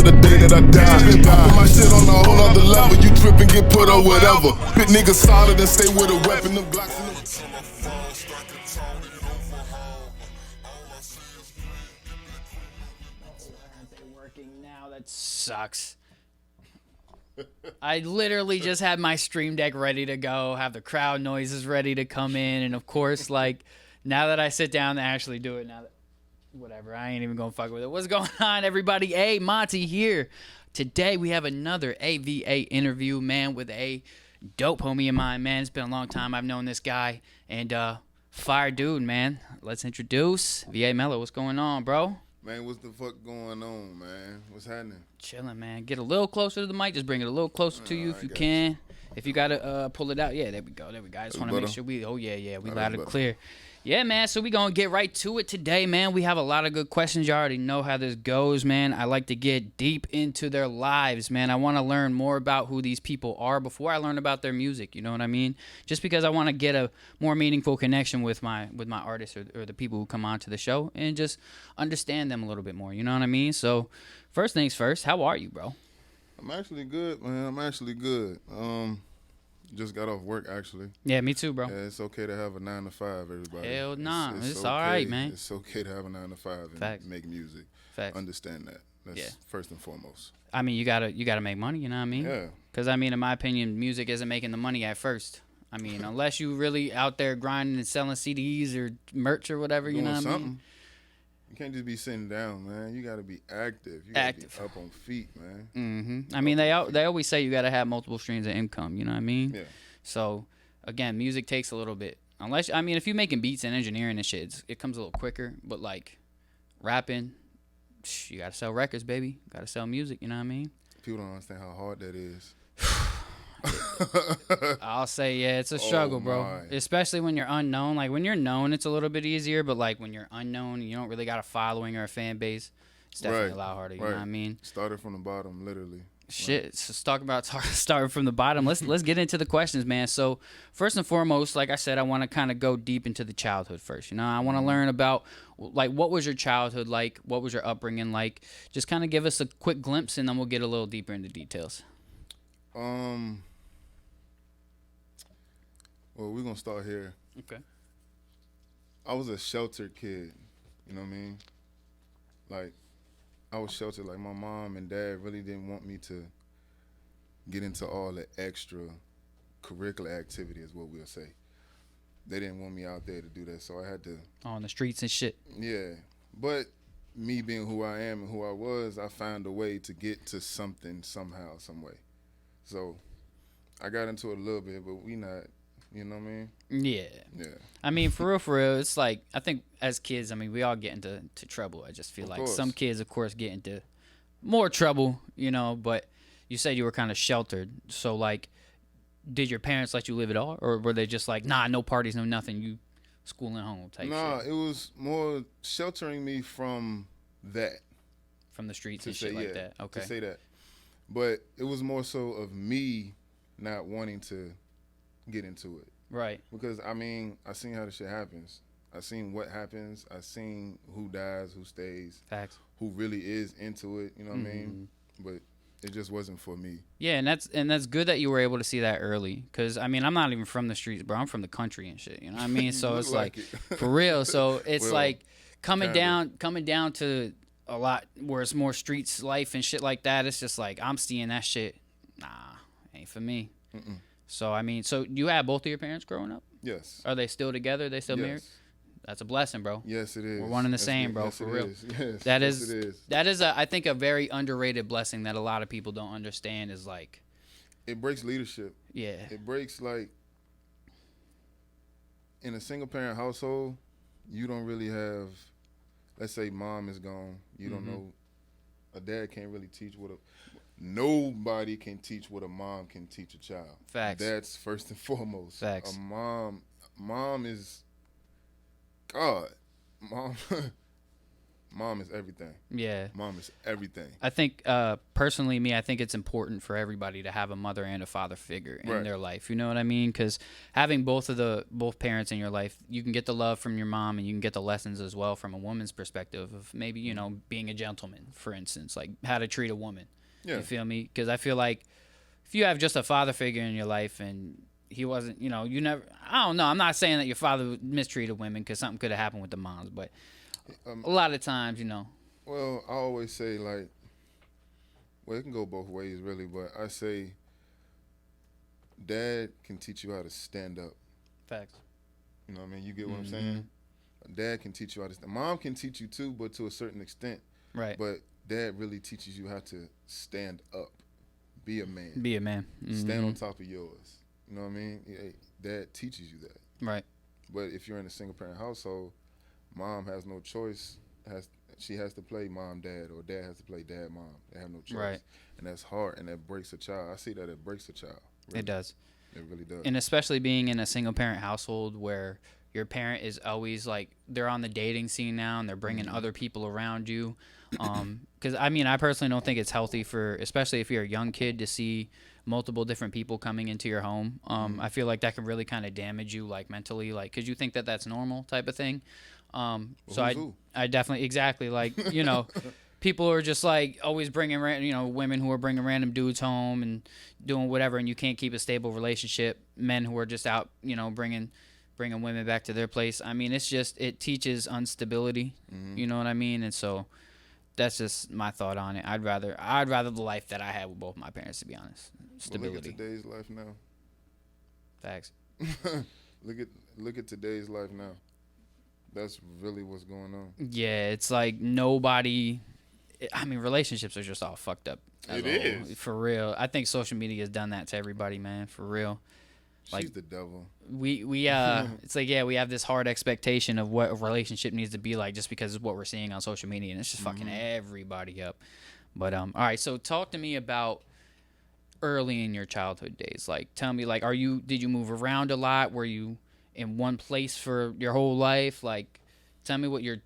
the day that I die. Been popping my shit on a whole other level. You trip and get put or whatever. Bit niggas solid and stay with a weapon. Them Glocks and them. Working now. That sucks. I literally just had my stream deck ready to go, have the crowd noises ready to come in, and of course, like, now that I sit down to actually do it, whatever, I ain't even gonna fuck with it. What's going on, everybody? AyeMontie here. Today we have another AVA interview, man, with a dope homie of mine, man. It's been a long time I've known this guy, and fire dude, man. Let's introduce VA Mello. What's going on, bro? Man, what's the fuck going on, man? What's happening? Chilling, man. Get a little closer to the mic. Just bring it a little closer to you if you can. If you gotta pull it out, yeah, there we go. There we go. I just want to make sure we. Oh yeah, we loud and clear. Yeah, man. So we gonna get right to it today, man. We have a lot of good questions. You already know how this goes, man. I like to get deep into their lives, man. I want to learn more about who these people are before I learn about their music. You know what I mean? Just because I want to get a more meaningful connection with my artists or the people who come onto the show and just understand them a little bit more. You know what I mean? So first things first, how are you, bro? I'm actually good, man. I'm actually good. Just got off work, actually. Yeah, me too, bro. Yeah, it's okay to have a 9 to 5, everybody. Hell nah. It's okay. all right, man. It's okay to have a 9 to 5 and Facts. make music. Facts. Understand that. That's first and foremost. I mean, you gotta make money. You know what I mean? Yeah. Because I mean, in my opinion, music isn't making the money at first. I mean, unless you really out there grinding and selling CDs or merch or whatever. You know what I mean? You can't just be sitting down, man. You got to be active. You got to be up on feet, man. Mm-hmm. I mean, they always say you got to have multiple streams of income. You know what I mean? Yeah. So, again, music takes a little bit. I mean, if you're making beats and engineering and shit, it comes a little quicker. But, like, rapping, you got to sell records, baby. Got to sell music, you know what I mean? People don't understand how hard that is. I'll say, yeah, it's a struggle, bro. Especially when you're unknown. Like, when you're known, it's a little bit easier. But, like, when you're unknown and you don't really got a following or a fan base, it's definitely a lot harder, you know what I mean? Started from the bottom, literally. Shit, so starting from the bottom. Let's get into the questions, man. So first and foremost, like I said, I want to kind of go deep into the childhood first. You know, I want to learn about, like, what was your childhood like? What was your upbringing like? Just kind of give us a quick glimpse, and then we'll get a little deeper into details. Well, we're gonna start here. Okay. I was a sheltered kid. You know what I mean? Like, I was sheltered. Like, my mom and dad really didn't want me to get into all the extra curricular activity, is what we'll say. They didn't want me out there to do that, so I had to... On the streets and shit. Yeah. But me being who I am and who I was, I found a way to get to something somehow, some way. So I got into it a little bit, but we not... You know what I mean? Yeah. Yeah. I mean, for real, it's like, I think as kids, I mean, we all get into trouble. I just feel like some kids, of course, get into more trouble, you know, but you said you were kind of sheltered. So, like, did your parents let you live at all? Or were they just like, nah, no parties, no nothing, you schooling home type shit? Nah, it was more sheltering me from that. From the streets and shit like that? Okay. To say that. But it was more so of me not wanting to get into it. Right. Because, I mean, I seen how the shit happens. I seen what happens. I seen who dies, who stays. Facts. Who really is into it, you know what I mean? But it just wasn't for me. Yeah, and that's good that you were able to see that early. Because, I mean, I'm not even from the streets, bro. I'm from the country and shit, you know what I mean? So it's like for real. So it's like coming down to a lot where it's more streets life and shit like that. It's just like, I'm seeing that shit. Nah, ain't for me. So, I mean, so you had both of your parents growing up? Yes. Are they still together? They still married? That's a blessing, bro. Yes, it is. We're one and the same, bro, for real. Yes, that is I think a very underrated blessing that a lot of people don't understand is like. It breaks leadership. Yeah. It breaks, like, in a single parent household, you don't really have, let's say mom is gone. You don't know, a dad can't really teach nobody can teach what a mom can teach a child. Facts. That's first and foremost. Facts. A mom is God. Mom is everything. Yeah. Mom is everything. I think, personally, I think it's important for everybody to have a mother and a father figure in their life. You know what I mean? Because having both parents in your life, you can get the love from your mom, and you can get the lessons as well from a woman's perspective of maybe, you know, being a gentleman, for instance, like how to treat a woman. Yeah. You feel me? Because I feel like if you have just a father figure in your life and he wasn't, you know, you never, I don't know. I'm not saying that your father mistreated women, because something could have happened with the moms, but a lot of times, you know. Well, I always say, like, well, it can go both ways, really, but I say dad can teach you how to stand up. Facts. You know what I mean? You get what I'm saying? Dad can teach you how to stand. Mom can teach you too, but to a certain extent. Right. But dad really teaches you how to stand up. Be a man. Be a man. Stand on top of yours. You know what I mean? Yeah, dad teaches you that. Right. But if you're in a single parent household, mom has no choice. She has to play mom, dad, or dad has to play dad, mom. They have no choice. Right. And that's hard, and that breaks a child. I see that it breaks a child. Really. It does. It really does. And especially being in a single parent household where your parent is always like, they're on the dating scene now and they're bringing other people around you. Because I mean, I personally don't think it's healthy for, especially if you're a young kid, to see multiple different people coming into your home. I feel like that can really kind of damage you, like mentally, like, because you think that that's normal type of thing. So I definitely, exactly, like, you know, people are just like always bringing, you know, women who are bringing random dudes home and doing whatever, and you can't keep a stable relationship. Men who are just out, you know, bringing women back to their place. I mean, it's just, it teaches instability. You know what I mean? And so that's just my thought on it. I'd rather the life that I had with both my parents, to be honest. Stability. Well, look at today's life now. Facts. look at today's life now. That's really what's going on. Yeah, it's like nobody. I mean, relationships are just all fucked up. It is. For real. I think social media has done that to everybody, man. For real. Like, she's the devil. We it's like, yeah, we have this hard expectation of what a relationship needs to be like just because of what we're seeing on social media, and it's just fucking everybody up. But all right, so talk to me about early in your childhood days. Like, tell me, like, did you move around a lot? Were you in one place for your whole life? Like, tell me what your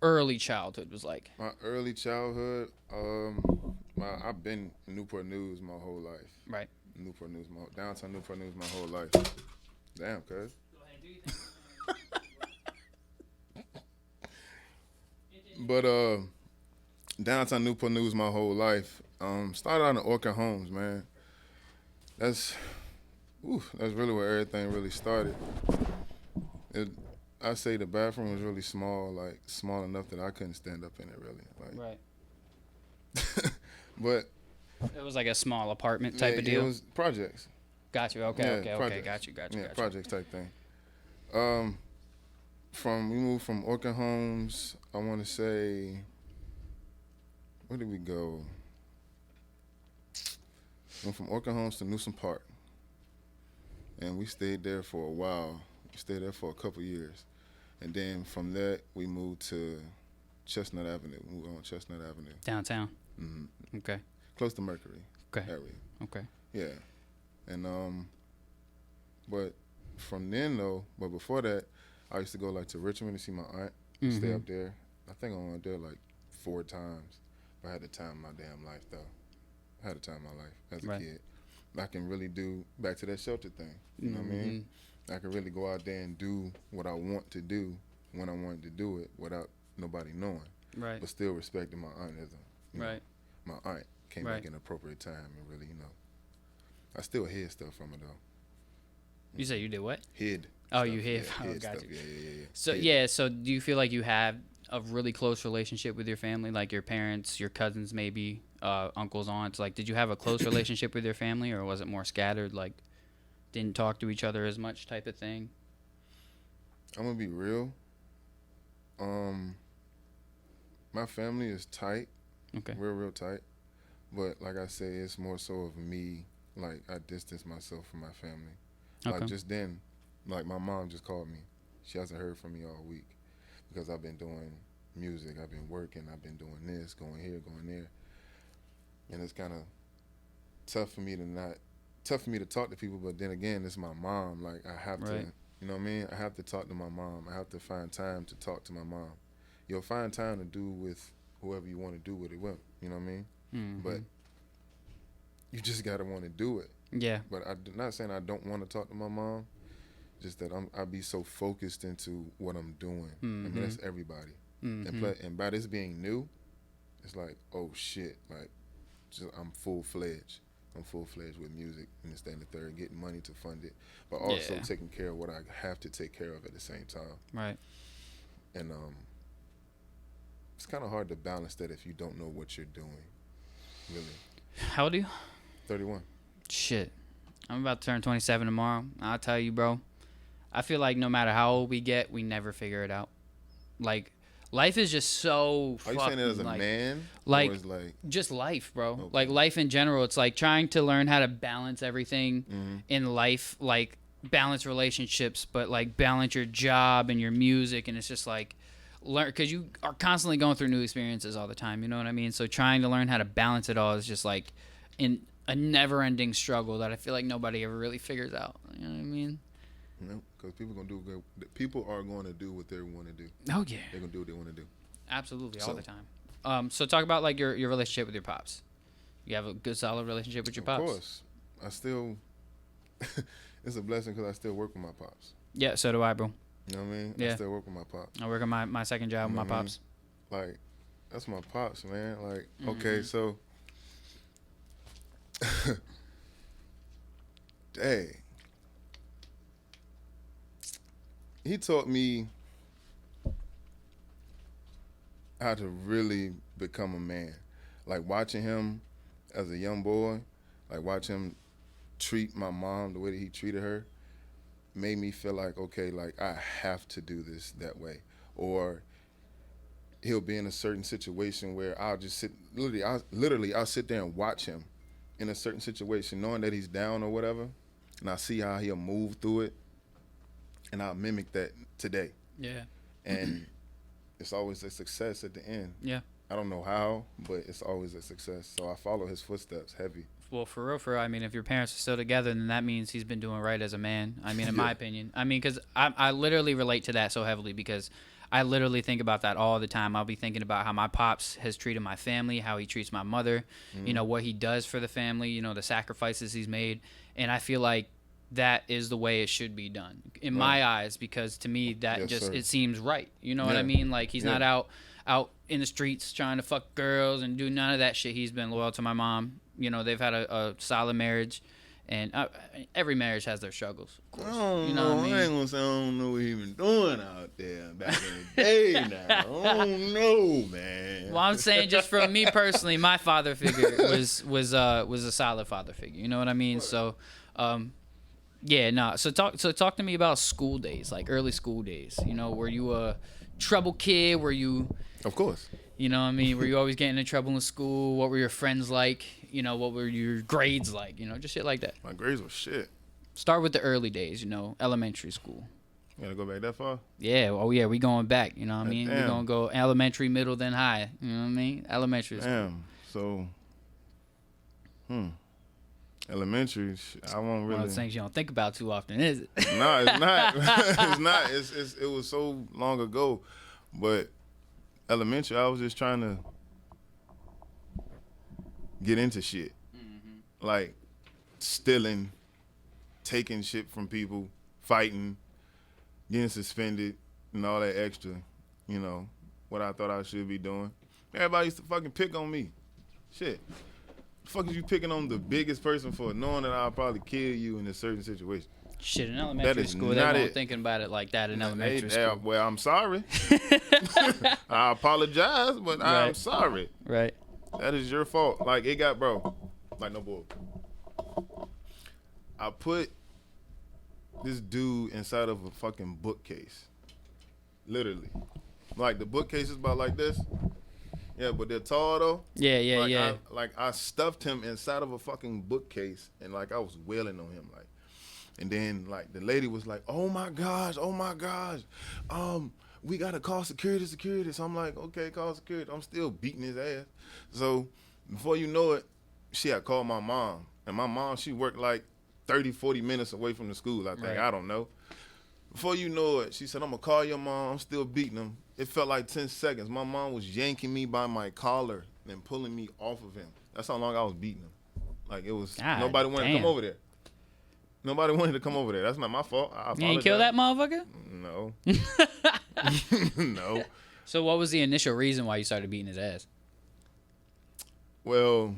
early childhood was like. My early childhood, I've been in Newport News my whole life. Right. Newport News, downtown Newport News my whole life. Damn, cuz. Go ahead, do you think? But downtown Newport News my whole life. Started out in Orchard Homes, man. That's really where everything really started. I say the bathroom was really small, like small enough that I couldn't stand up in it, really. Like, right. But it was like a small apartment type of deal. It was projects. Got you. Okay. Got you. Yeah, projects type thing. We moved from Orchard Homes. I want to say, where did we go? Went from Orchard Homes to Newsom Park, and we stayed there for a while. We stayed there for a couple years, and then from that we moved to Chestnut Avenue. We moved on Chestnut Avenue. Downtown. Mm-hmm. Okay. Close to Mercury. Okay. Area. Okay. Yeah, and but from then though, but before that, I used to go like to Richmond to see my aunt. Stay up there. I think I went there like 4 times. But I had the time of my damn life though. I had the time of my life as a kid. I can really do back to that shelter thing. You know what I mean? I can really go out there and do what I want to do when I wanted to do it without nobody knowing. Right. But still respecting my aunt as a know, my aunt came back in an appropriate time and really, I still hid stuff from her though. You say you did what? Hid. Oh, stuff. you hid. Yeah, Oh, hid got stuff. you. Yeah. So hid. so do you feel like you have a really close relationship with your family, like your parents, your cousins, maybe uncles, aunts? Like, did you have a close relationship with your family, or was it more scattered, like didn't talk to each other as much type of thing? I'm gonna be real. My family is tight. Okay. We're real tight. But like I say, it's more so of me. Like, I distance myself from my family. Okay. Like, just then, like, my mom just called me. She hasn't heard from me all week because I've been doing music. I've been working. I've been doing this, going here, going there. And it's kind of tough for me to talk to people. But then again, it's my mom. Like, I have to, you know what I mean? I have to talk to my mom. I have to find time to talk to my mom. you'll find time to do with whoever you want to do with it with. You know what I mean? Mm-hmm. But you just gotta want to do it. Yeah. But I'm not saying I don't want to talk to my mom. Just that I be so focused into what I'm doing. Mm-hmm. I mean, that's everybody. Mm-hmm. And by this being new, it's like, oh shit, like, I'm full fledged. I'm full fledged with music and this, that, and the third, getting money to fund it, but also taking care of what I have to take care of at the same time. Right. And it's kind of hard to balance that if you don't know what you're doing. Really. How old are you? 31. Shit. I'm about to turn 27 tomorrow. I'll tell you, bro. I feel like no matter how old we get, we never figure it out. Like, life is just so Are you saying that as a man? Like, or is like just life, bro. Okay. Like, life in general. It's like trying to learn how to balance everything in life. Like, balance relationships, but, like, balance your job and your music. And it's just, like, learn, because you are constantly going through new experiences all the time. You know what I mean? So trying to learn how to balance it all is just, like, in a never-ending struggle that I feel like nobody ever really figures out. You know what I mean? No, because people are going to do what they want to do. Oh yeah, they're gonna do what they want to do. Absolutely, all the time. So talk about like your relationship with your pops. You have a good, solid relationship with your pops. Of course, I still. It's a blessing because I still work with my pops. Yeah, so do I, bro. You know what I mean? Yeah. I still work with my pops. I work on my second job with my pops. Like, that's my pops, man. Like, okay, so. Dang. He taught me how to really become a man. Like, watching him as a young boy, like, watch him treat my mom the way that he treated her, made me feel like, okay, like, I have to do this that way. Or he'll be in a certain situation where I'll just sit, I'll sit there and watch him in a certain situation, knowing that he's down or whatever, and I see how he'll move through it, and I'll mimic that today. Yeah. And it's always a success at the end. Yeah. I don't know how, but it's always a success. So I follow his footsteps heavy. Well, for real, I mean, if your parents are still together, then that means he's been doing right as a man. I mean, in my opinion. I mean, because I literally relate to that so heavily because I literally think about that all the time. I'll be thinking about how my pops has treated my family, how he treats my mother, you know, what he does for the family, you know, the sacrifices he's made. And I feel like that is the way it should be done in my eyes, because to me that it seems right. You know what I mean? Like, he's not out in the streets trying to fuck girls and do none of that shit. He's been loyal to my mom. You know, they've had a solid marriage, and every marriage has their struggles, of course. You know what I mean? I ain't gonna say I don't know what he been doing out there back in the day now. I don't know, man. Well, I'm saying, just for me personally, my father figure was a solid father figure. You know what I mean? So, yeah, no. So talk to me about school days, like early school days. You know, were you a trouble kid? Were you? Of course. You know what I mean? Were you always getting in trouble in school? What were your friends like? You know, what were your grades like? You know, just shit like that. My grades were shit. Start with the early days, you know, elementary school. You gotta go back that far? Yeah. Oh, yeah, we going back. You know what I mean? We're going to go elementary, middle, then high. You know what I mean? Elementary school. So, elementary, I won't really. One of those things you don't think about too often, is it? No, it's not. It's not. It was so long ago. But elementary, I was just trying to get into shit. Like stealing, taking shit from people, fighting, getting suspended, and all that extra, you know, what I thought I should be doing. Everybody used to fucking pick on me. Shit. The fuck is you picking on the biggest person for, knowing that I'll probably kill you in a certain situation? Shit, in elementary school, they weren't thinking about it like that in elementary school. Well, I'm sorry. I apologize, but I'm sorry. Right. That is your fault. Like, it got, bro, like, no bull. I put this dude inside of a fucking bookcase. Literally. Like, the bookcase is about like this. Yeah, but they're tall, though. Yeah. I stuffed him inside of a fucking bookcase, and, like, I was wailing on him, like. And then, like, the lady was like, oh my gosh. We got to call security. So I'm like, okay, call security. I'm still beating his ass. So before you know it, she had called my mom. And my mom, she worked like 30, 40 minutes away from the school, I think. Right. I don't know. Before you know it, she said, I'm going to call your mom. I'm still beating him. It felt like 10 seconds. My mom was yanking me by my collar and pulling me off of him. That's how long I was beating him. Like, it was, God nobody wanted to damn. come over there. Nobody wanted to come over there. That's not my fault. I You ain't kill that motherfucker? No. No. So what was the initial reason why you started beating his ass? Well,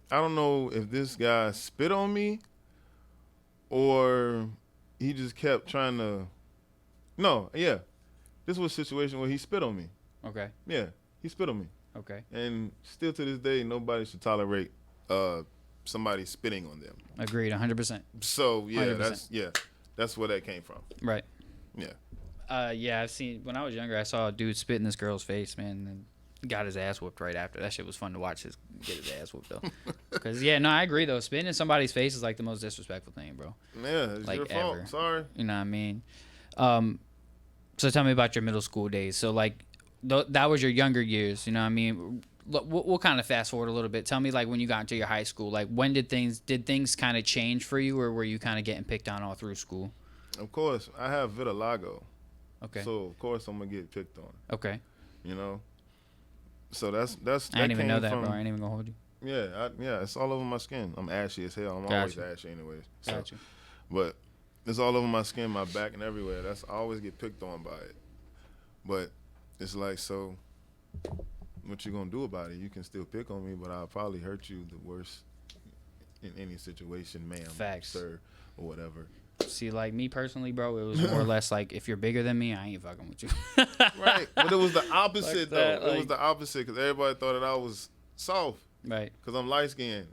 I don't know if this guy spit on me or he just kept trying to. No, yeah. This was a situation where he spit on me. Okay. Yeah, he spit on me. Okay. And still to this day, nobody should tolerate somebody spitting on them. Agreed, 100%. So, yeah, 100%. that's where that came from. Right. Yeah. Yeah, I've seen, when I was younger, I saw a dude spit in this girl's face, man, and got his ass whooped right after. That shit was fun to watch, get his ass whooped, though. Because, yeah, no, I agree, though. Spitting in somebody's face is, like, the most disrespectful thing, bro. Yeah, it's like, your fault. Ever. Sorry. You know what I mean? So tell me about your middle school days. So, like, that was your younger years, you know what I mean? We'll kind of fast forward a little bit. Tell me, like, when you got into your high school, like, when did things kind of change for you, or were you kind of getting picked on all through school? Of course, I have vitiligo. Okay. So, of course, I'm going to get picked on. Okay. You know? So, that's I didn't even know that, from, bro. I ain't even going to hold you. Yeah, it's all over my skin. I'm ashy as hell. I'm always ashy anyways. So, Gotcha. But it's all over my skin, my back, and everywhere. I always get picked on by it. But it's like, so what you gonna do about it? You can still pick on me, but I'll probably hurt you the worst in any situation, ma'am, Facts. sir, or whatever. See, like, me personally, bro, it was more or less like, if you're bigger than me, I ain't fucking with you. Right. But it was the opposite, Like though. that, It was the opposite, because everybody thought that I was soft. Right. Because I'm light-skinned.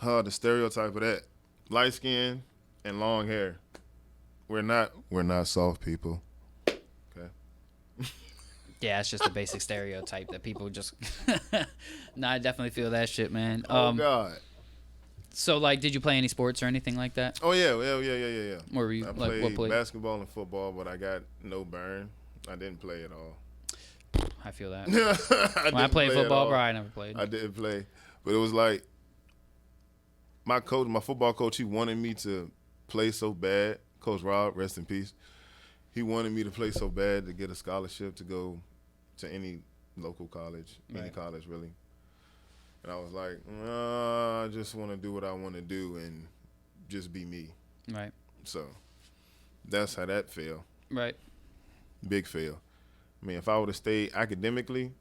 The stereotype of that. Light-skinned and long hair. We're not soft people. Okay. Yeah, it's just a basic stereotype that people just... Nah, I definitely feel that shit, man. Oh, God. So, like, did you play any sports or anything like that? Oh, yeah. Where were you? I Like, played what play? basketball and football, but I got no burn. I didn't play at all. I feel that. When When I played football, bro, I never played. I didn't play. But it was like, my football coach, he wanted me to play so bad. Coach Rob, rest in peace. He wanted me to play so bad to get a scholarship to go to any local college, any college really. And I was like, I just want to do what I want to do and just be me. Right. So that's how that fell. Right. Big fail. I mean, if I would have stayed academically,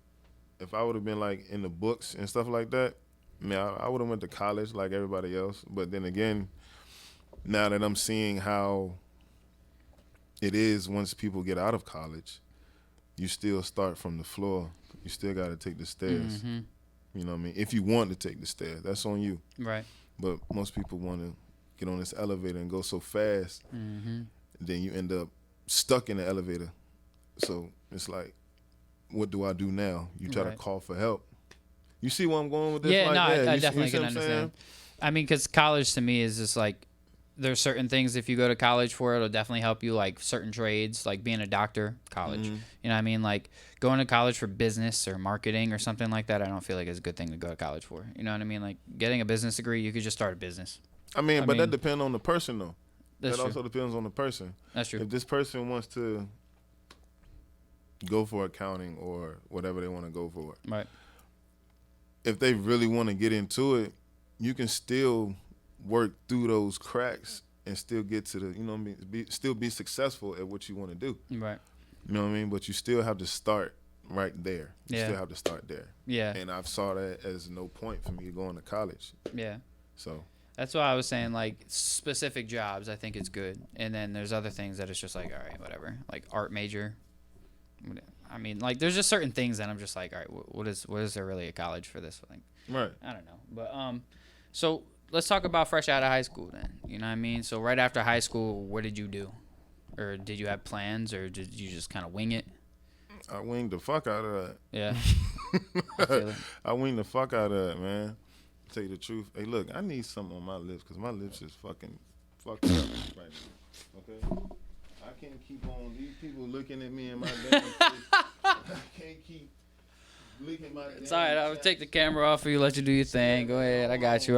if I would have been like in the books and stuff like that, man, I would have went to college like everybody else. But then again, now that I'm seeing how it is once people get out of college, you still start from the floor. You still got to take the stairs. Mm-hmm. You know what I mean? If you want to take the stairs, that's on you. Right. But most people want to get on this elevator and go so fast, then you end up stuck in the elevator. So it's like, what do I do now? You try to call for help. You see where I'm going with this? Yeah, like, no, I you definitely see can what I'm understand. saying? I mean, because college to me is just like, there's certain things if you go to college for, it'll definitely help you, like certain trades, like being a doctor, college. You know what I mean? Like going to college for business or marketing or something like that, I don't feel like it's a good thing to go to college for. You know what I mean? Like getting a business degree, you could just start a business. I mean, that depends on the person, though. That's that true. also depends on the person. That's true. If this person wants to go for accounting or whatever they want to go for, Right. if they really want to get into it, you can still work through those cracks and still get to the, you know what I mean, still be successful at what you want to do. Right. You know what I mean? But you still have to start right there. You Yeah. still have to start there. Yeah. And I've saw that as no point for me going to college. Yeah. So That's why I was saying, like, specific jobs, I think it's good. And then there's other things that it's just like, all right, whatever. Like art major. I mean, like, there's just certain things that I'm just like, all right, what is there really a college for this? Like, right. I don't know. But so let's talk about fresh out of high school then. You know what I mean? So right after high school, what did you do? Or did you have plans, or did you just kind of wing it? I winged the fuck out of that. Yeah. I feel it. I winged the fuck out of that, man. Tell you the truth. Hey, look, I need something on my lips because my lips is fucking fucked up right now. Okay? I can't keep on these people looking at me in my damn face. I can't keep licking my It's all right. I'll take the camera off for you, let you do your thing. Go ahead. I got you,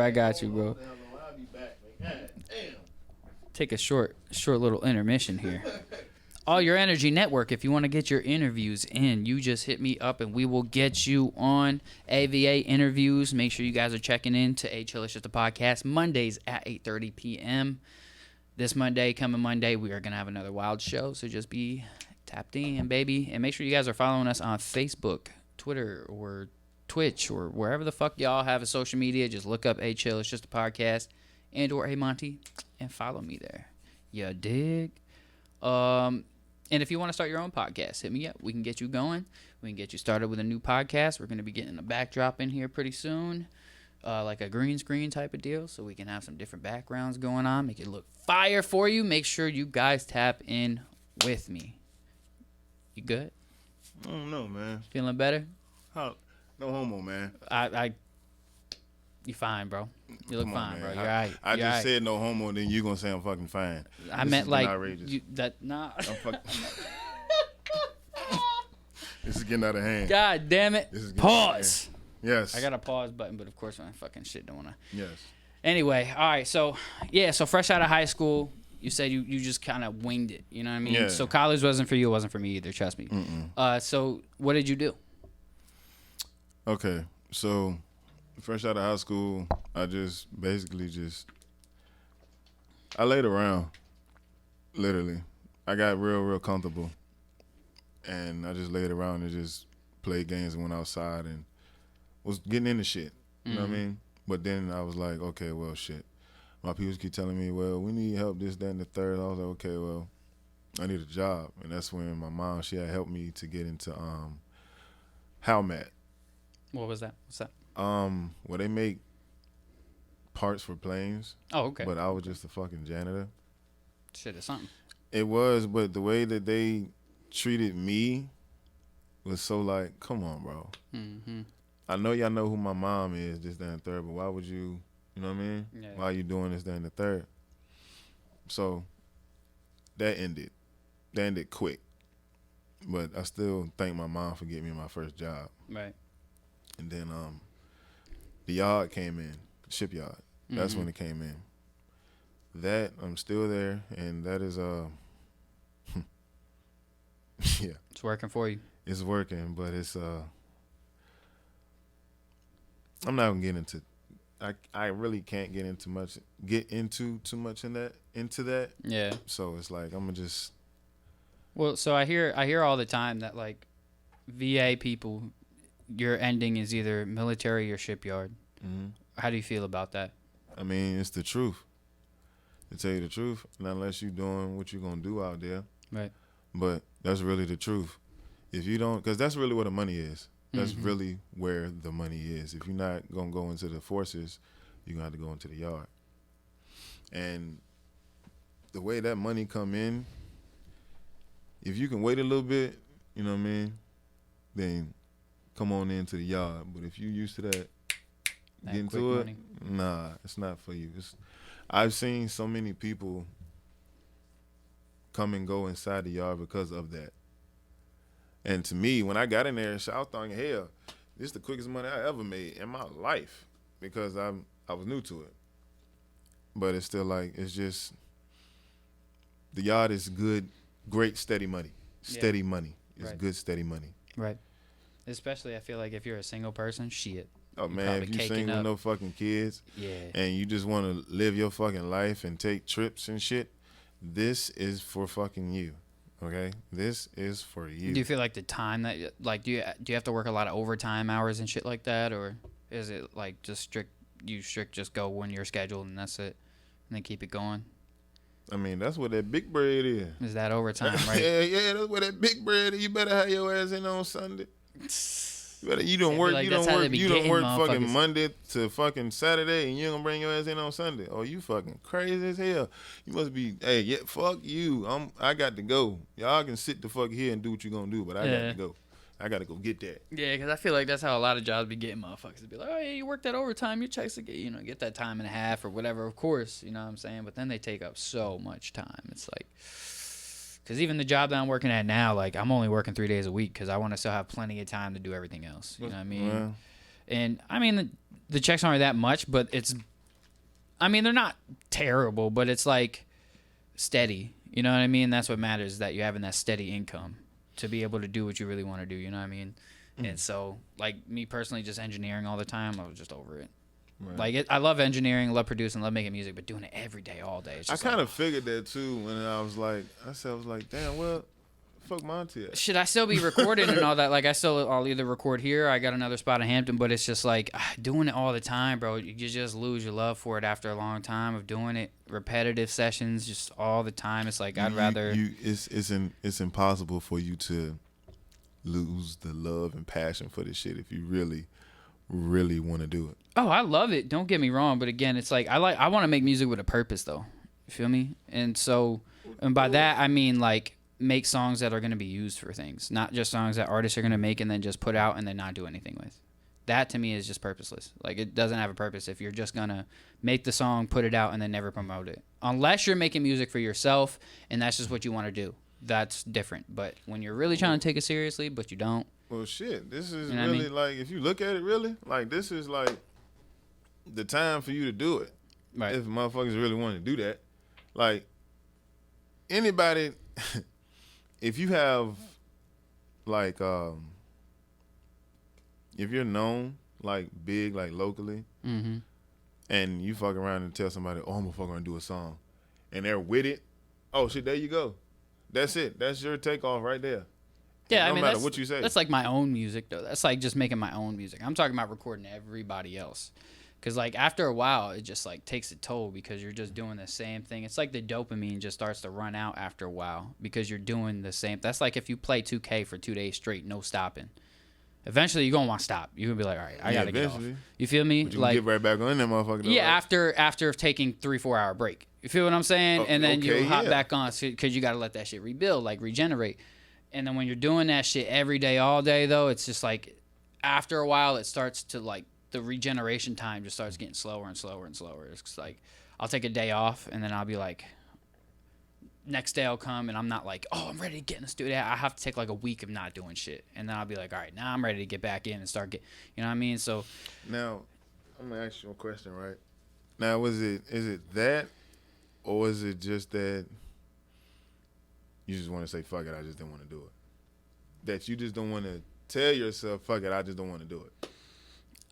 bro. I'll be back, man. God damn. take a short little intermission here. All Your Energy Network, if you want to get your interviews in, you just hit me up and we will get you on AVA interviews. Make sure you guys are checking in to A Chill It's Just a Podcast Mondays at 8:30 p.m. This coming Monday, we are going to have another wild show, so just be tapped in, baby. And make sure you guys are following us on Facebook, Twitter, or Twitch, or wherever the fuck y'all have a social media. Just look up A Chill It's Just a Podcast and or AyeMontie and follow me there. You dig? And if you want to start your own podcast, hit me up. We can get you going. We can get you started with a new podcast. We're going to be getting a backdrop in here pretty soon, like a green screen type of deal, so we can have some different backgrounds going on, make it look fire for you. Make sure you guys tap in with me. You good? I don't know, man. Feeling better? How? No homo, man. You fine, bro. You look fine, man. bro. You're all right. I just said no homo, then you gonna say I'm fucking fine. I meant like outrageous. Nah. This is getting out of hand. God damn it. Pause. Yes. I got a pause button, but of course my fucking shit don't wanna. Yes. Anyway, all right. So fresh out of high school, you said you just kind of winged it. You know what I mean? Yeah. So college wasn't for you. It wasn't for me either. Trust me. So what did you do? Okay. So fresh out of high school, I just basically I laid around, literally. I got real comfortable, and I just laid around and just played games and went outside and was getting into shit. You know what I mean? But then I was like, okay, well, shit. My people keep telling me, well, we need help, this, that, and the third. I was like, okay, well, I need a job. And that's when my mom, she had helped me to get into Halmat. What was that? What's that? Where they make parts for planes. Oh, okay. But I was just a fucking janitor. Shit, it's something. It was, but the way that they treated me was so like, come on, bro. Mm-hmm. I know y'all know who my mom is, this, that, and the third, but why would you know what I mean? Yeah. Why are you doing this, that, and the third? So that ended. That ended quick. But I still thank my mom for getting me my first job. Right. And then the yard came in, shipyard. That's when it came in. That, I'm still there, and that is, yeah. It's working for you. It's working, but it's, I'm not gonna get into, I really can't get into too much into that. Yeah. So it's like, I'm gonna just. Well, so I hear all the time that like VA people, your ending is either military or shipyard. Mm-hmm. How do you feel about that? I mean, it's the truth. To tell you the truth, not unless you're doing what you're gonna do out there. Right. But that's really the truth. If you don't, because that's really where the money is. That's really where the money is. If you're not gonna go into the forces, you're gonna have to go into the yard. And the way that money come in, if you can wait a little bit, you know what I mean, then come on into the yard. But if you're used to that getting to it, nah, it's not for you. I've seen so many people come and go inside the yard because of that. And to me, when I got in there, I was thinking, hell, this is the quickest money I ever made in my life because I was new to it. But it's still like, it's just, the yard is good, great, steady money. Steady money. It's good, steady money. Right. Especially, I feel like if you're a single person, shit. Oh, man, if you single with no fucking kids and you just want to live your fucking life and take trips and shit, this is for fucking you. Okay, this is for you. Do you feel like the time that do you have to work a lot of overtime hours and shit like that, or is it like just strict just go when you're scheduled and that's it, and then keep it going? I mean, that's what that big bread is. Is that overtime, right? yeah, that's what that big bread is. You better have your ass in on Sunday. You don't work. Like you don't work fucking motherfuckers. Monday to fucking Saturday, and you don't bring your ass in on Sunday. Oh, you fucking crazy as hell. You must be. Hey, yeah, fuck you. I got to go. Y'all can sit the fuck here and do what you gonna do, but I got to go. I got to go get that. Yeah, because I feel like that's how a lot of jobs be getting motherfuckers. To be like, oh yeah, you work that overtime, your checks to get that time and a half or whatever. Of course, you know what I'm saying. But then they take up so much time. It's like. Because even the job that I'm working at now, like, I'm only working 3 days a week because I want to still have plenty of time to do everything else. You know what I mean? Well, and, I mean, the checks aren't that much, but they're not terrible, but it's like, steady. You know what I mean? That's what matters, is that you're having that steady income to be able to do what you really want to do. You know what I mean? And so, like, me personally, just engineering all the time, I was just over it. Right. Like, I love engineering, love producing, love making music, but doing it every day, all day. It's just I kind of figured that too when I was like, damn, well, fuck Monty. Should I still be recording and all that? Like, I'll either record here, I got another spot in Hampton, but it's just like doing it all the time, bro. You just lose your love for it after a long time of doing it. Repetitive sessions, just all the time. It's like I'd rather. It's impossible for you to lose the love and passion for this shit if you really, really want to do it. Oh, I love it. Don't get me wrong, but again, it's like I want to make music with a purpose, though. You feel me? And so, and by that I mean like, make songs that are going to be used for things, not just songs that artists are going to make and then just put out and then not do anything with. That to me is just purposeless. Like, it doesn't have a purpose if you're just going to make the song, put it out, and then never promote it. Unless you're making music for yourself and that's just what you want to do. That's different. But when you're really trying to take it seriously, but you don't. Well, shit, this is really, like, if you look at it really, like, this is like the time for you to do it. Right. If motherfuckers really want to do that. Like, anybody... If you have, like, if you're known, like, big, like, locally, and you fuck around and tell somebody, oh, I'm gonna fuck around and do a song, and they're with it, oh, shit, there you go. That's it. That's your takeoff right there. Yeah, no matter what you say. That's like my own music, though. That's like just making my own music. I'm talking about recording everybody else. Because, like, after a while, it just, like, takes a toll because you're just doing the same thing. It's like the dopamine just starts to run out after a while because you're doing the same. That's like if you play 2K for 2 days straight, no stopping. Eventually, you're going to want to stop. You're going to be like, all right, I got to get off. You feel me? But you can get right back on that motherfucker. Yeah, right? after taking 3-4 hour break. You feel what I'm saying? And then you hop back on because you got to let that shit rebuild, like regenerate. And then when you're doing that shit every day, all day, though, it's just like after a while, it starts to, like, the regeneration time just starts getting slower and slower and slower. It's like I'll take a day off and then I'll be like, next day I'll come and I'm not like, oh, I'm ready to get in the studio. I have to take like a week of not doing shit, and then I'll be like, all right, now I'm ready to get back in and start you know what I mean? So now I'm gonna ask you a question, right? Now is it that, or is it just that you just want to say fuck it, I just didn't want to do it? That you just don't want to tell yourself fuck it, I just don't want to do it.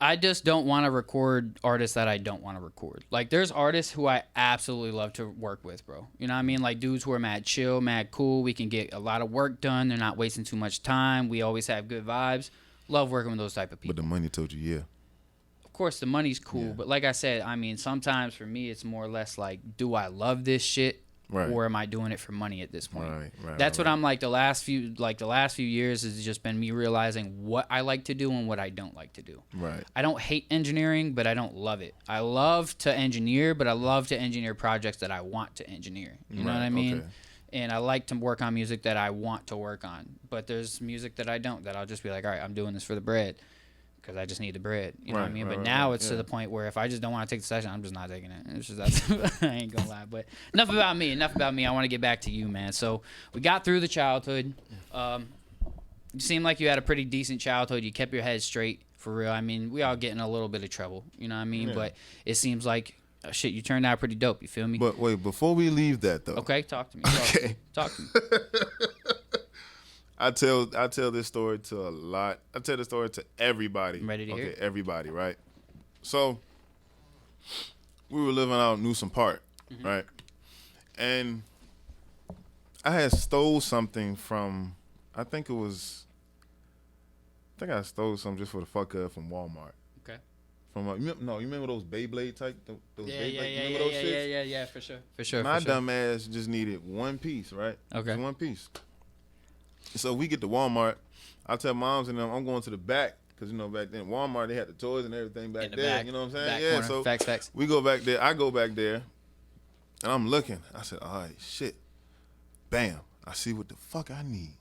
I just don't want to record artists that I don't want to record. Like, there's artists who I absolutely love to work with, bro. You know what I mean? Like, dudes who are mad chill, mad cool. We can get a lot of work done. They're not wasting too much time. We always have good vibes. Love working with those type of people. But the money told you, yeah. Of course, the money's cool. But like I said, I mean, sometimes for me, it's more or less like, do I love this shit? Right. Or am I doing it for money at this point? Right, That's what I'm like. The last few years has just been me realizing what I like to do and what I don't like to do. Right. I don't hate engineering, but I don't love it. I love to engineer, but I love to engineer projects that I want to engineer. You know what I mean? Okay. And I like to work on music that I want to work on. But there's music that I don't, that I'll just be like, all right, I'm doing this for the bread. Because I just need the bread, you know what I mean? But now it's to the point where if I just don't want to take the session, I'm just not taking it. It's just I ain't gonna lie. But enough about me. I want to get back to you, man. So we got through the childhood. You seem like you had a pretty decent childhood. You kept your head straight, for real. I mean, we all get in a little bit of trouble, you know what I mean? Yeah. But it seems like shit, you turned out pretty dope. You feel me? But wait, before we leave that though. Okay, talk to me. Talk to me. I tell this story to a lot. I tell this story to everybody. I'm ready to hear it. Everybody, right? So we were living out in Newsom Park, right? And I had stole something from, I stole something just for the fuck up from Walmart. Okay. From you remember those Beyblade type? Those Beyblade? Yeah, for sure. My dumb ass just needed one piece, right? Okay. Just one piece. So we get to Walmart. I tell moms and them I'm going to the back because, you know, back then Walmart, they had the toys and everything back there. Back, you know what I'm saying? Yeah, corner. So facts. We go back there. I go back there, and I'm looking. I said, all right, shit. Bam. I see what the fuck I need.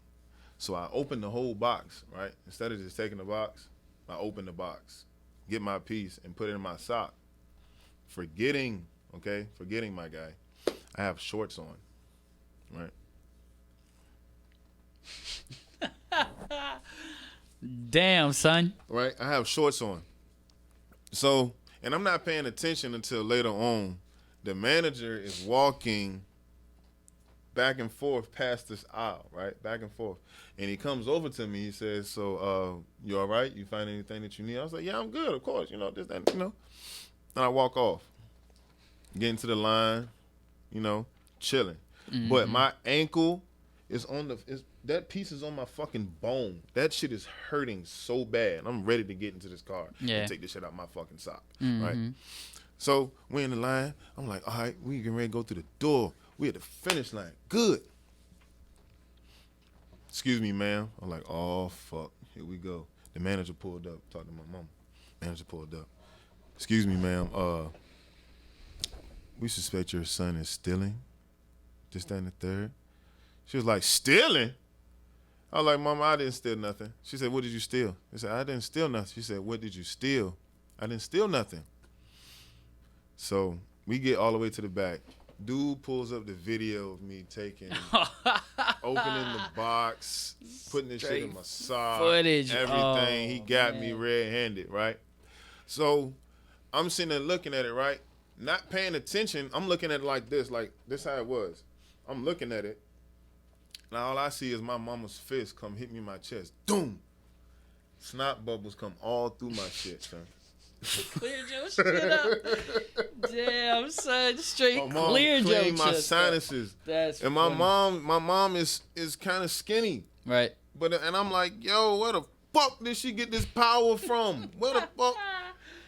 So I open the whole box, right? Instead of just taking the box, I open the box, get my piece, and put it in my sock. Forgetting, my guy, I have shorts on, right? Damn, son. Right? I have shorts on. So, and I'm not paying attention until later on. The manager is walking back and forth past this aisle, right? Back and forth. And he comes over to me. He says, so, you all right? You find anything that you need? I was like, yeah, I'm good, of course. You know, this, that, you know. And I walk off. Get into the line, you know, chilling. Mm-hmm. But my ankle is that piece is on my fucking bone. That shit is hurting so bad. I'm ready to get into this car and take this shit out my fucking sock, right? So we're in the line. I'm like, all right, we getting ready to go through the door. We at the finish line. Good. Excuse me, ma'am. I'm like, oh, fuck. Here we go. The manager pulled up. Talked to my mom. Manager pulled up. Excuse me, ma'am. We suspect your son is stealing. This, that, and the third. She was like, stealing? I was like, Mama, I didn't steal nothing. She said, what did you steal? I said, I didn't steal nothing. She said, what did you steal? I didn't steal nothing. So we get all the way to the back. Dude pulls up the video of me opening the box, putting this shit in my sock, footage, everything. He got me red-handed, right? So I'm sitting there looking at it, right? Not paying attention. I'm looking at it like this how it was. I'm looking at it. Now all I see is my mama's fist come hit me in my chest. Doom! Snot bubbles come all through my shit, son. Cleared your shit up. Damn, son, straight cleared your shit. My sinuses. That's and funny. my mom is kind of skinny. Right. And I'm like, yo, where the fuck did she get this power from? Where the fuck?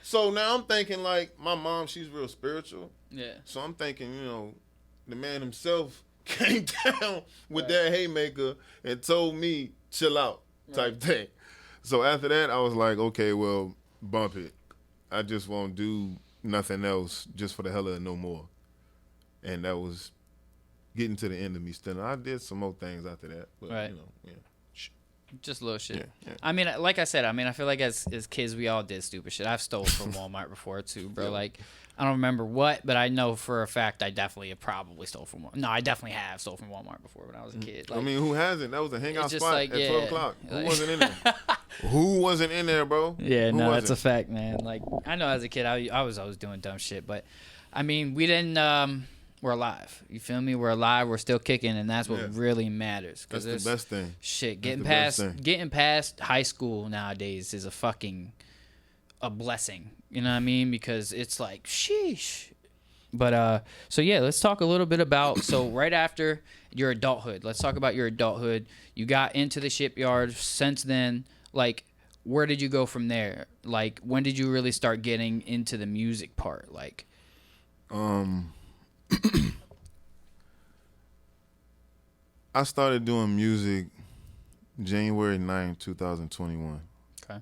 So now I'm thinking like my mom, she's real spiritual. Yeah. So I'm thinking, you know, the man himself came down with that haymaker and told me chill out type thing. So after that, I was like, okay, well, bump it. I just won't do nothing else just for the hell of it no more. And that was getting to the end of me stealing. I did some more things after that. But, you know, just little shit. Yeah. I mean, like I said, I feel like as kids, we all did stupid shit. I've stolen from Walmart before, too, bro. Like, I don't remember what, but I know for a fact I definitely have probably stole from Walmart. No, I definitely have stole from Walmart before when I was a kid. Like, I mean, who hasn't? That was a hangout spot like, at 12 o'clock. Who wasn't in there? Who wasn't in there, bro? Yeah, no, that's a fact, man. Like, I know as a kid, I was always doing dumb shit, but, I mean, we didn't, we're alive. You feel me? We're alive. We're still kicking, and that's what really matters. That's the best thing. Shit, getting past high school nowadays is a blessing. You know what I mean? Because it's like, sheesh. But, so yeah, let's talk a little bit about, so right after your adulthood, let's talk about your adulthood. You got into the shipyard. Since then, like, where did you go from there? Like, when did you really start getting into the music part? Like, I started doing music January 9th, 2021. Okay.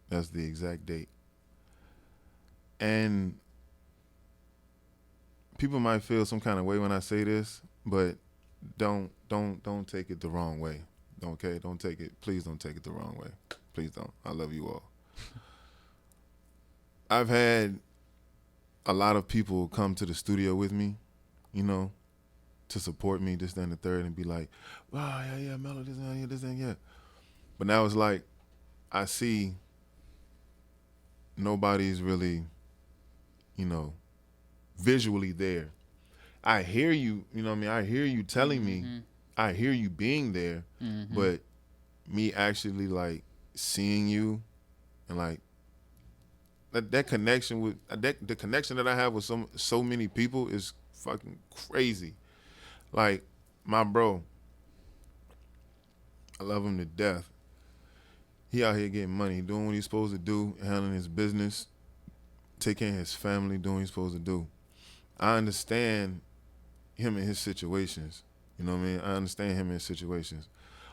That's the exact date. And people might feel some kind of way when I say this, but don't take it the wrong way. Okay? Please don't take it the wrong way. Please don't. I love you all. I've had a lot of people come to the studio with me, you know, to support me, this, that, and the third, and be like, wow, yeah, Mello, this, and yeah. But now it's like, I see nobody's really, you know, visually there. I hear you, you know what I mean? I hear you telling me, I hear you being there, but me actually, like, seeing you and, like, that connection with, the connection that I have with so many people is fucking crazy. Like, my bro, I love him to death. He out here getting money, doing what he's supposed to do, handling his business, taking care of his family, doing what he's supposed to do. I understand him in his situations. You know what I mean? I understand him in his situations.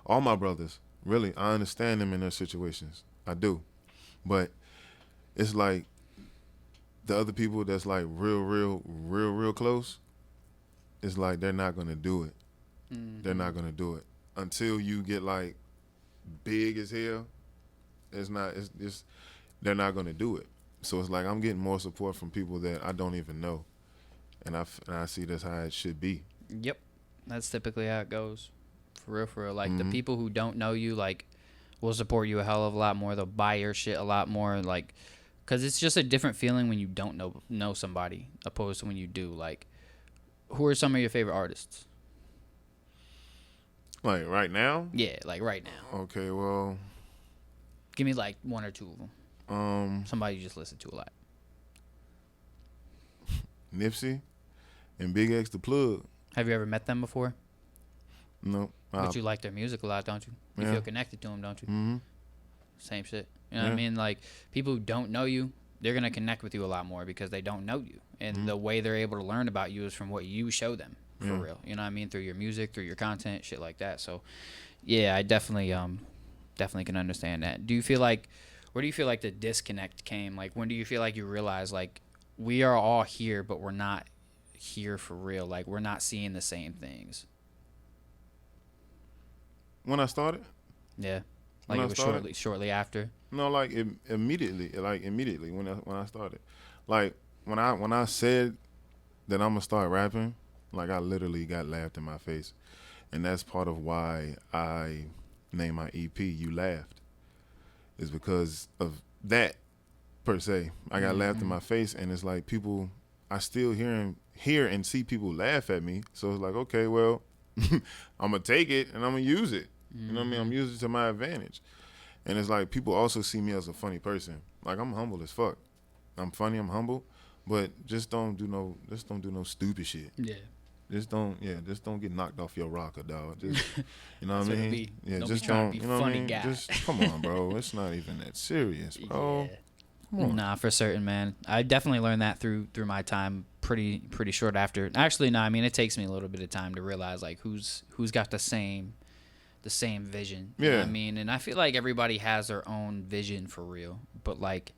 All my brothers, really, I understand them in their situations. I do. But it's like the other people that's like real close, it's like they're not going to do it. They're not going to do it. Until you get like big as hell, they're not going to do it. So it's like I'm getting more support from people that I don't even know. And I see that's how it should be. Yep. That's typically how it goes. For real. Like, the people who don't know you, like, will support you a hell of a lot more. They'll buy your shit a lot more. Like, because it's just a different feeling when you don't know somebody opposed to when you do. Like, who are some of your favorite artists? Like right now? Yeah, like right now. Okay, well, Give me like one or two of them. Somebody you just listen to a lot. Nipsey and Big X the Plug. Have you ever met them before? No. But you like their music a lot, don't you? You feel connected to them, don't you? Mm-hmm. Same shit. You know what I mean? Like, people who don't know you, they're going to connect with you a lot more because they don't know you. And the way they're able to learn about you is from what you show them, for real. You know what I mean? Through your music, through your content, shit like that. So, yeah, I definitely can understand that. Do you feel like, where do you feel like the disconnect came? Like, when do you feel like you realize, like, we are all here, but we're not here for real? Like, we're not seeing the same things. When I started? Yeah. Like, it was shortly after? No, like immediately when I started. Like when I said that I'm gonna start rapping, like I literally got laughed in my face. And that's part of why I named my EP You Laughed. Is because of that per se. I got laughed in my face, and it's like people, I still hear and see people laugh at me. So it's like, okay, well, I'm gonna take it and I'm gonna use it. You know what I mean? I'm using it to my advantage. And it's like people also see me as a funny person. Like I'm humble as fuck. I'm funny, I'm humble, but just don't do no stupid shit. Yeah. Just don't get knocked off your rocker, dog. Just, you know what I mean? Yeah, just don't. You know what I mean? Guy. Just come on, bro. It's not even that serious, bro. Yeah. Nah, for certain, man. I definitely learned that through my time pretty short after. Actually, no, I mean it takes me a little bit of time to realize like who's got the same vision. You know what I mean? And I feel like everybody has their own vision for real. But like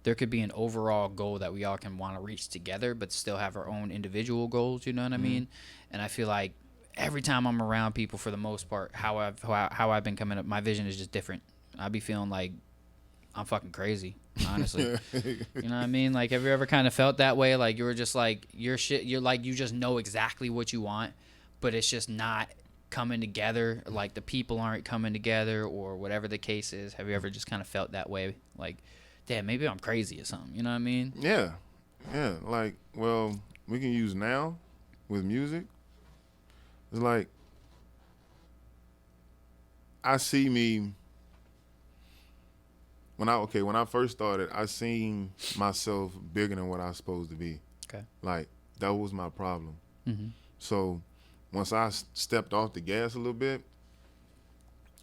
there could be an overall goal that we all can want to reach together, but still have our own individual goals, you know what I mean? And I feel like every time I'm around people, for the most part, how I've been coming up, my vision is just different. I be feeling like I'm fucking crazy, honestly. You know what I mean? Like, have you ever kind of felt that way? Like, you were just like, you're like, you just know exactly what you want, but it's just not coming together. Like, the people aren't coming together or whatever the case is. Have you ever just kind of felt that way? Like, damn, maybe I'm crazy or something. You know what I mean? Yeah. Yeah. Like, well, we can use now with music. It's like, I see me when I first started, I seen myself bigger than what I was supposed to be. Okay. Like, that was my problem. Mm-hmm. So once I stepped off the gas a little bit,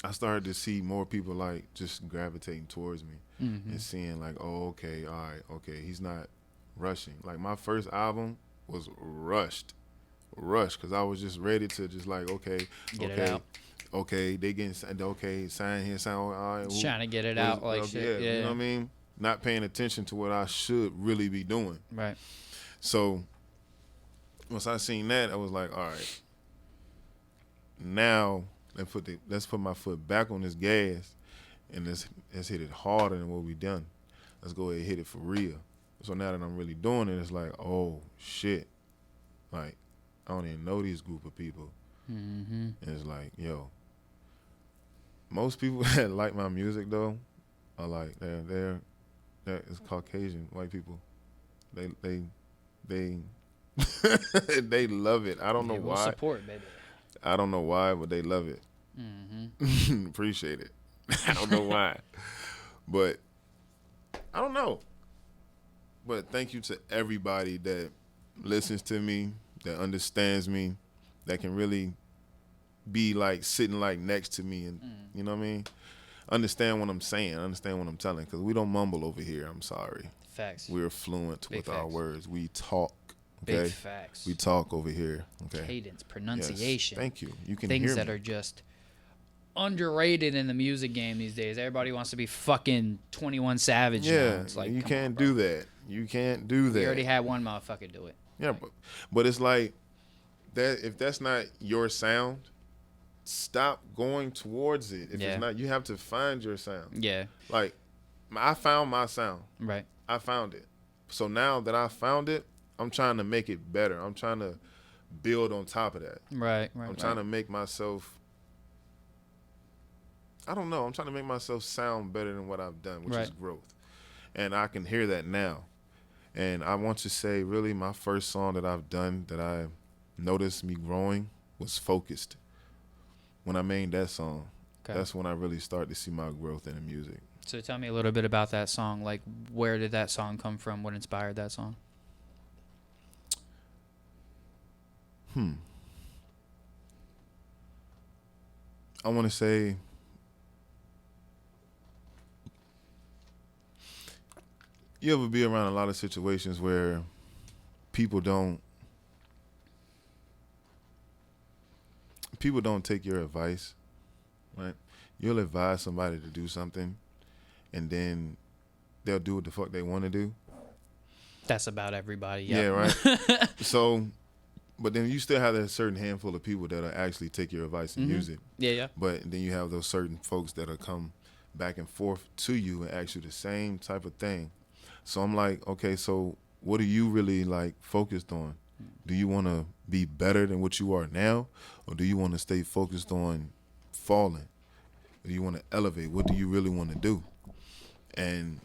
I started to see more people like just gravitating towards me and seeing like, oh, okay, all right, okay, he's not rushing. Like my first album was rushed because I was just ready to just like, okay, Get it out. Okay, they getting sign here, sign. All right, Just trying to get it out, like shit. Yeah, you know what I mean. Not paying attention to what I should really be doing. Right. So once I seen that, I was like, all right, now let's put my foot back on this gas, and let's hit it harder than what we done. Let's go ahead and hit it for real. So now that I'm really doing it, it's like, oh shit, like I don't even know these group of people. And it's like, yo, most people that like my music though are like they're it's Caucasian white people. They they love it. I don't know why. Support, baby. I don't know why, but they love it. Appreciate it. I don't know why, but I don't know. But thank you to everybody that listens to me, that understands me, that can really be like sitting like next to me and you know what I mean? Understand what I'm saying, understand what I'm telling, because we don't mumble over here. I'm sorry. Facts. We're fluent Big with facts. our words. We talk. Okay? Big facts. We talk over here. Okay. Cadence, pronunciation. Yes. Thank you. You can things hear that me. are just underrated in the music game these days. Everybody wants to be fucking 21 Savage. Yeah, now. It's like, you come can't on, bro. do that. You can't do that. We already had one motherfucker do it. Yeah, but it's like that. If that's not your sound, stop going towards it. If it's not, you have to find your sound. Yeah. Like, I found my sound. Right. I found it. So now that I found it, I'm trying to make it better. I'm trying to build on top of that. Right. I'm trying to make myself, I don't know, I'm trying to make myself sound better than what I've done, which is growth. And I can hear that now. And I want to say, really, my first song that I've done that I noticed me growing was Focused. when I made that song, Okay. that's when I really started to see my growth in the music. So tell me a little bit about that song. Like, where did that song come from? What inspired that song? I want to say you ever be around a lot of situations where people don't take your advice, right? You'll advise somebody to do something, and then they'll do what the fuck they want to do. That's about everybody. Yeah, Yep. right. So, but then you still have that certain handful of people that'll actually take your advice and use it. Yeah, yeah. But then you have those certain folks that'll come back and forth to you and ask you the same type of thing. So I'm like, okay, so what are you really like focused on? Do you want to be better than what you are now, or do you want to stay focused on falling? Or do you want to elevate? What do you really want to do? And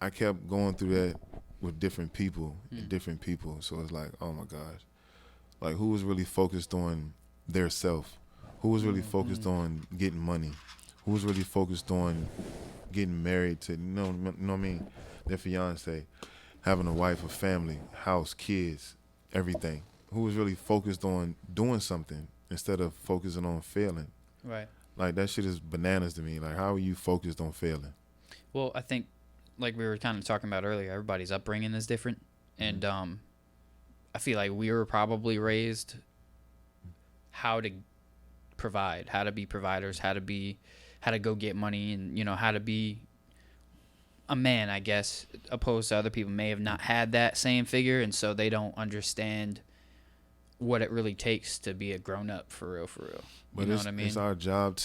I kept going through that with different people, So it's like, oh my gosh, like who was really focused on their self? Who was really focused on getting money? Who was really focused on getting married to, you know what I mean? Their fiance, having a wife, a family, house, kids, everything. Who was really focused on doing something instead of focusing on failing? Right. Like that shit is bananas to me. Like how are you focused on failing? Well, I think, like we were kind of talking about earlier, everybody's upbringing is different, and I feel like we were probably raised how to provide, how to be providers, how to go get money, and how to be a man, I guess, opposed to other people may have not had that same figure, and so they don't understand what it really takes to be a grown up for real. But you know what I mean? It's our job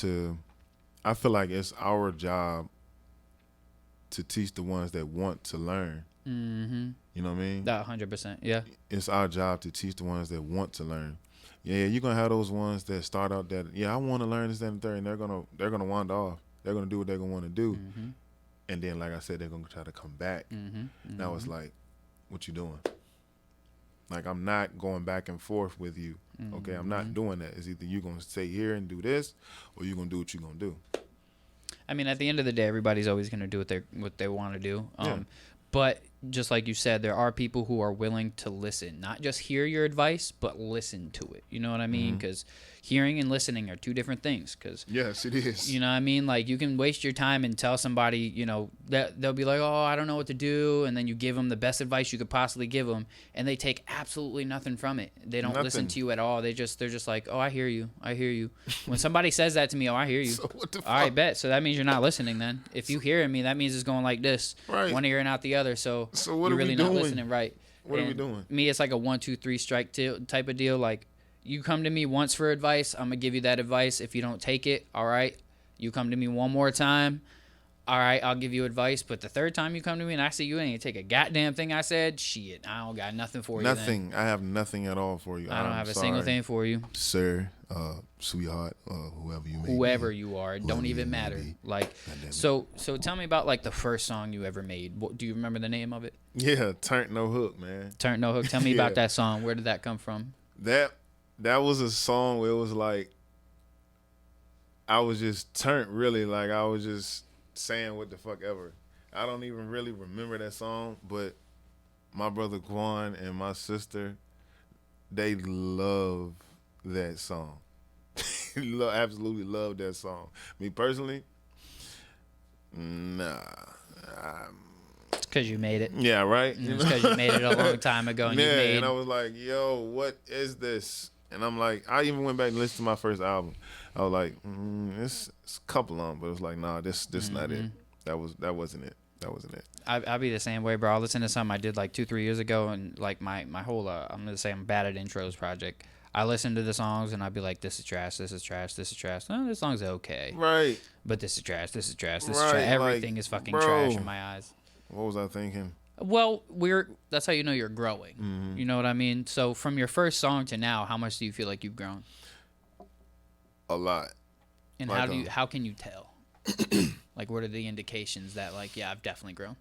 I feel like it's our job to teach the ones that want to learn. Mm-hmm. You know what I mean? That 100%. Yeah. It's our job to teach the ones that want to learn. Yeah, you're gonna have those ones that start out that I want to learn this, that, and third, and they're gonna wander off. They're gonna do what they're gonna want to do, and then like I said, they're gonna try to come back. Now it's like, what you doing? Like I'm not going back and forth with you. Okay, I'm not doing that. It's either you're gonna stay here and do this, or you're gonna do what you're gonna do. I mean, at the end of the day, everybody's always going to do what they want to do. But just like you said, there are people who are willing to listen, not just hear your advice, but listen to it. You know what I mean? Because hearing and listening are two different things. Cause, yes, it is. You know what I mean? Like you can waste your time and tell somebody, that they'll be like, oh, I don't know what to do. And then you give them the best advice you could possibly give them. And they take absolutely nothing from it. They don't listen to you at all. They're just like, oh, I hear you. When somebody says that to me, oh, I hear you. So what the fuck? All right, bet. So that means you're not listening then. If you hearing me, that means it's going like this. Right. One ear and out the other. So what you're are really we not doing? listening right. What are we doing? Me, it's like a 1, 2, 3 strike type of deal. Like, you come to me once for advice, I'm going to give you that advice. If you don't take it, all right. You come to me one more time, all right, I'll give you advice. But the third time you come to me and I see you ain't take a goddamn thing I said, shit, I don't got nothing for you. Nothing. I have nothing at all for you. I don't have a single thing for you. Sir, sweetheart, whoever you may be. Whoever you are, it don't even matter. Like, so tell me about like the first song you ever made. Do you remember the name of it? Yeah, Turnt No Hook, man. Turnt No Hook. Tell me about that song. Where did that come from? That was a song where it was like I was just turned, really. Like I was just saying what the fuck ever. I don't even really remember that song, but my brother Quan and my sister, they love that song. Absolutely love that song. Me personally, nah. It's because you made it. Yeah, right? It's because you made it a long time ago. And and I was like, yo, what is this? And I'm like, I even went back and listened to my first album. I was like, it's a couple of them, but it was like, nah, this not it. That wasn't it. I'll be the same way, bro. I'll listen to something I did like 2-3 years ago, and like my whole I'm gonna say I'm bad at intros project. I listen to the songs and I'll be like, this is trash, this is trash, this is trash. Oh, this song's okay. Right. But this is trash, this is trash, this right. is trash. Everything like, is fucking bro, trash in my eyes. What was I thinking? Well, that's how you know you're growing. You know what I mean? So from your first song to now, how much do you feel like you've grown? A lot. And like how can you tell? Like, what are the indications that, like, yeah, I've definitely grown?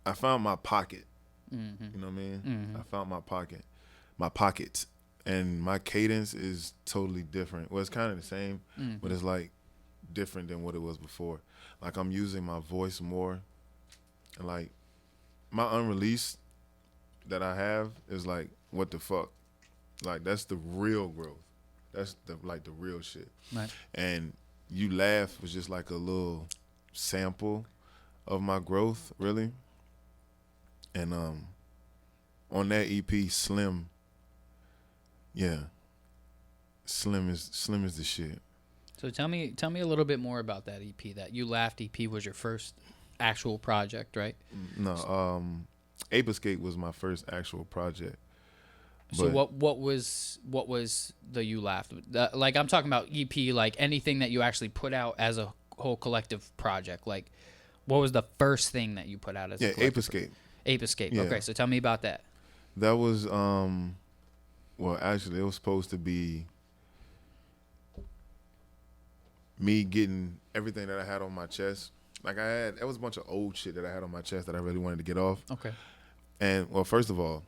I found my pocket. You know what I mean? I found my pockets, and my cadence is totally different. Well, it's kind of the same, but it's like different than what it was before. Like I'm using my voice more, and like my unreleased that I have is like what the fuck, like that's the real growth. That's the real shit. Right. And You Laugh was just like a little sample of my growth, really. And on that EP, Slim, yeah, Slim is the shit. So tell me a little bit more about that EP. That You Laughed EP was your first actual project, right? No, Ape Escape was my first actual project. So what was the You Laughed? Like I'm talking about EP, like anything that you actually put out as a whole collective project. Like what was the first thing that you put out as a collective? Ape Escape. Ape Escape. Yeah. Okay, so tell me about that. That was well, actually it was supposed to be me getting everything that I had on my chest. Like it was a bunch of old shit that I had on my chest that I really wanted to get off. Okay. And well, first of all,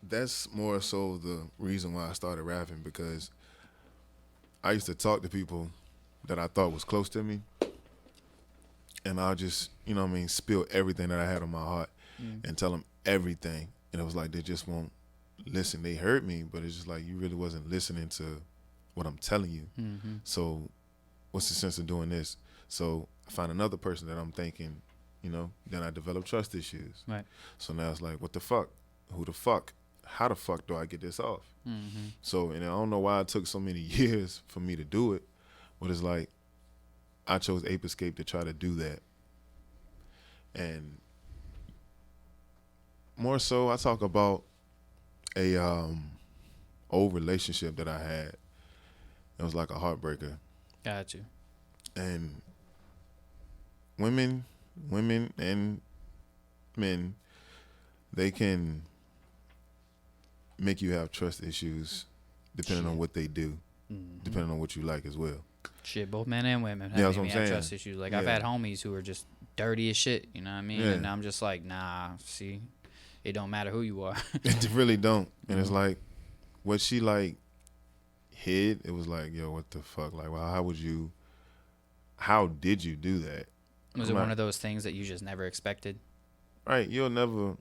that's more so the reason why I started rapping, because I used to talk to people that I thought was close to me, and I'll just, you know what I mean, spill everything that I had on my heart and tell them everything. And it was like they just won't listen. They heard me, but it's just like you really wasn't listening to what I'm telling you. So what's the sense of doing this? So I find another person that I'm thinking, you know, then I develop trust issues. Right. So now it's like, what the fuck? Who the fuck? How the fuck do I get this off? So, and I don't know why it took so many years for me to do it, but it's like I chose Ape Escape to try to do that. And more so, I talk about a old relationship that I had. It was like a heartbreaker. Got you. And women and men, they can make you have trust issues depending on what they do, depending on what you like as well. Shit, both men and women Yeah, that's have what I'm saying. trust issues. Like I've had homies who are just dirty as shit, you know what I mean? Yeah. And I'm just like, nah, see, it don't matter who you are. It really don't. And it's like what she like hid, it was like, yo, what the fuck? Like, well, how did you do that? Was it one of those things that you just never expected? Right, you'll never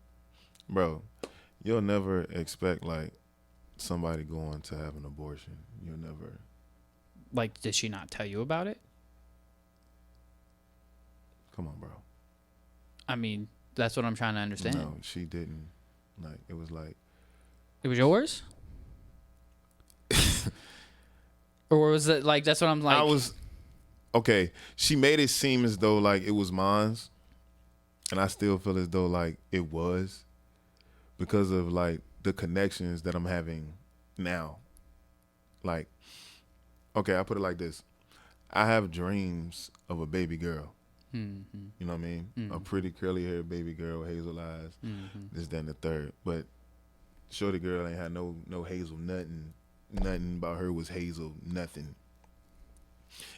expect like somebody going to have an abortion. You'll never. Like, did she not tell you about it? Come on, bro. I mean, that's what I'm trying to understand. No, she didn't. Like, it was like. It was yours? Or was it like, that's what I'm like. Okay, she made it seem as though like it was mine's, and I still feel as though like it was, because of like the connections that I'm having now. Like, okay, I put it like this. I have dreams of a baby girl. You know what I mean? A pretty curly haired baby girl, hazel eyes, this, that, and the third. But shorty girl ain't had no hazel nothing. Nothing about her was hazel, nothing.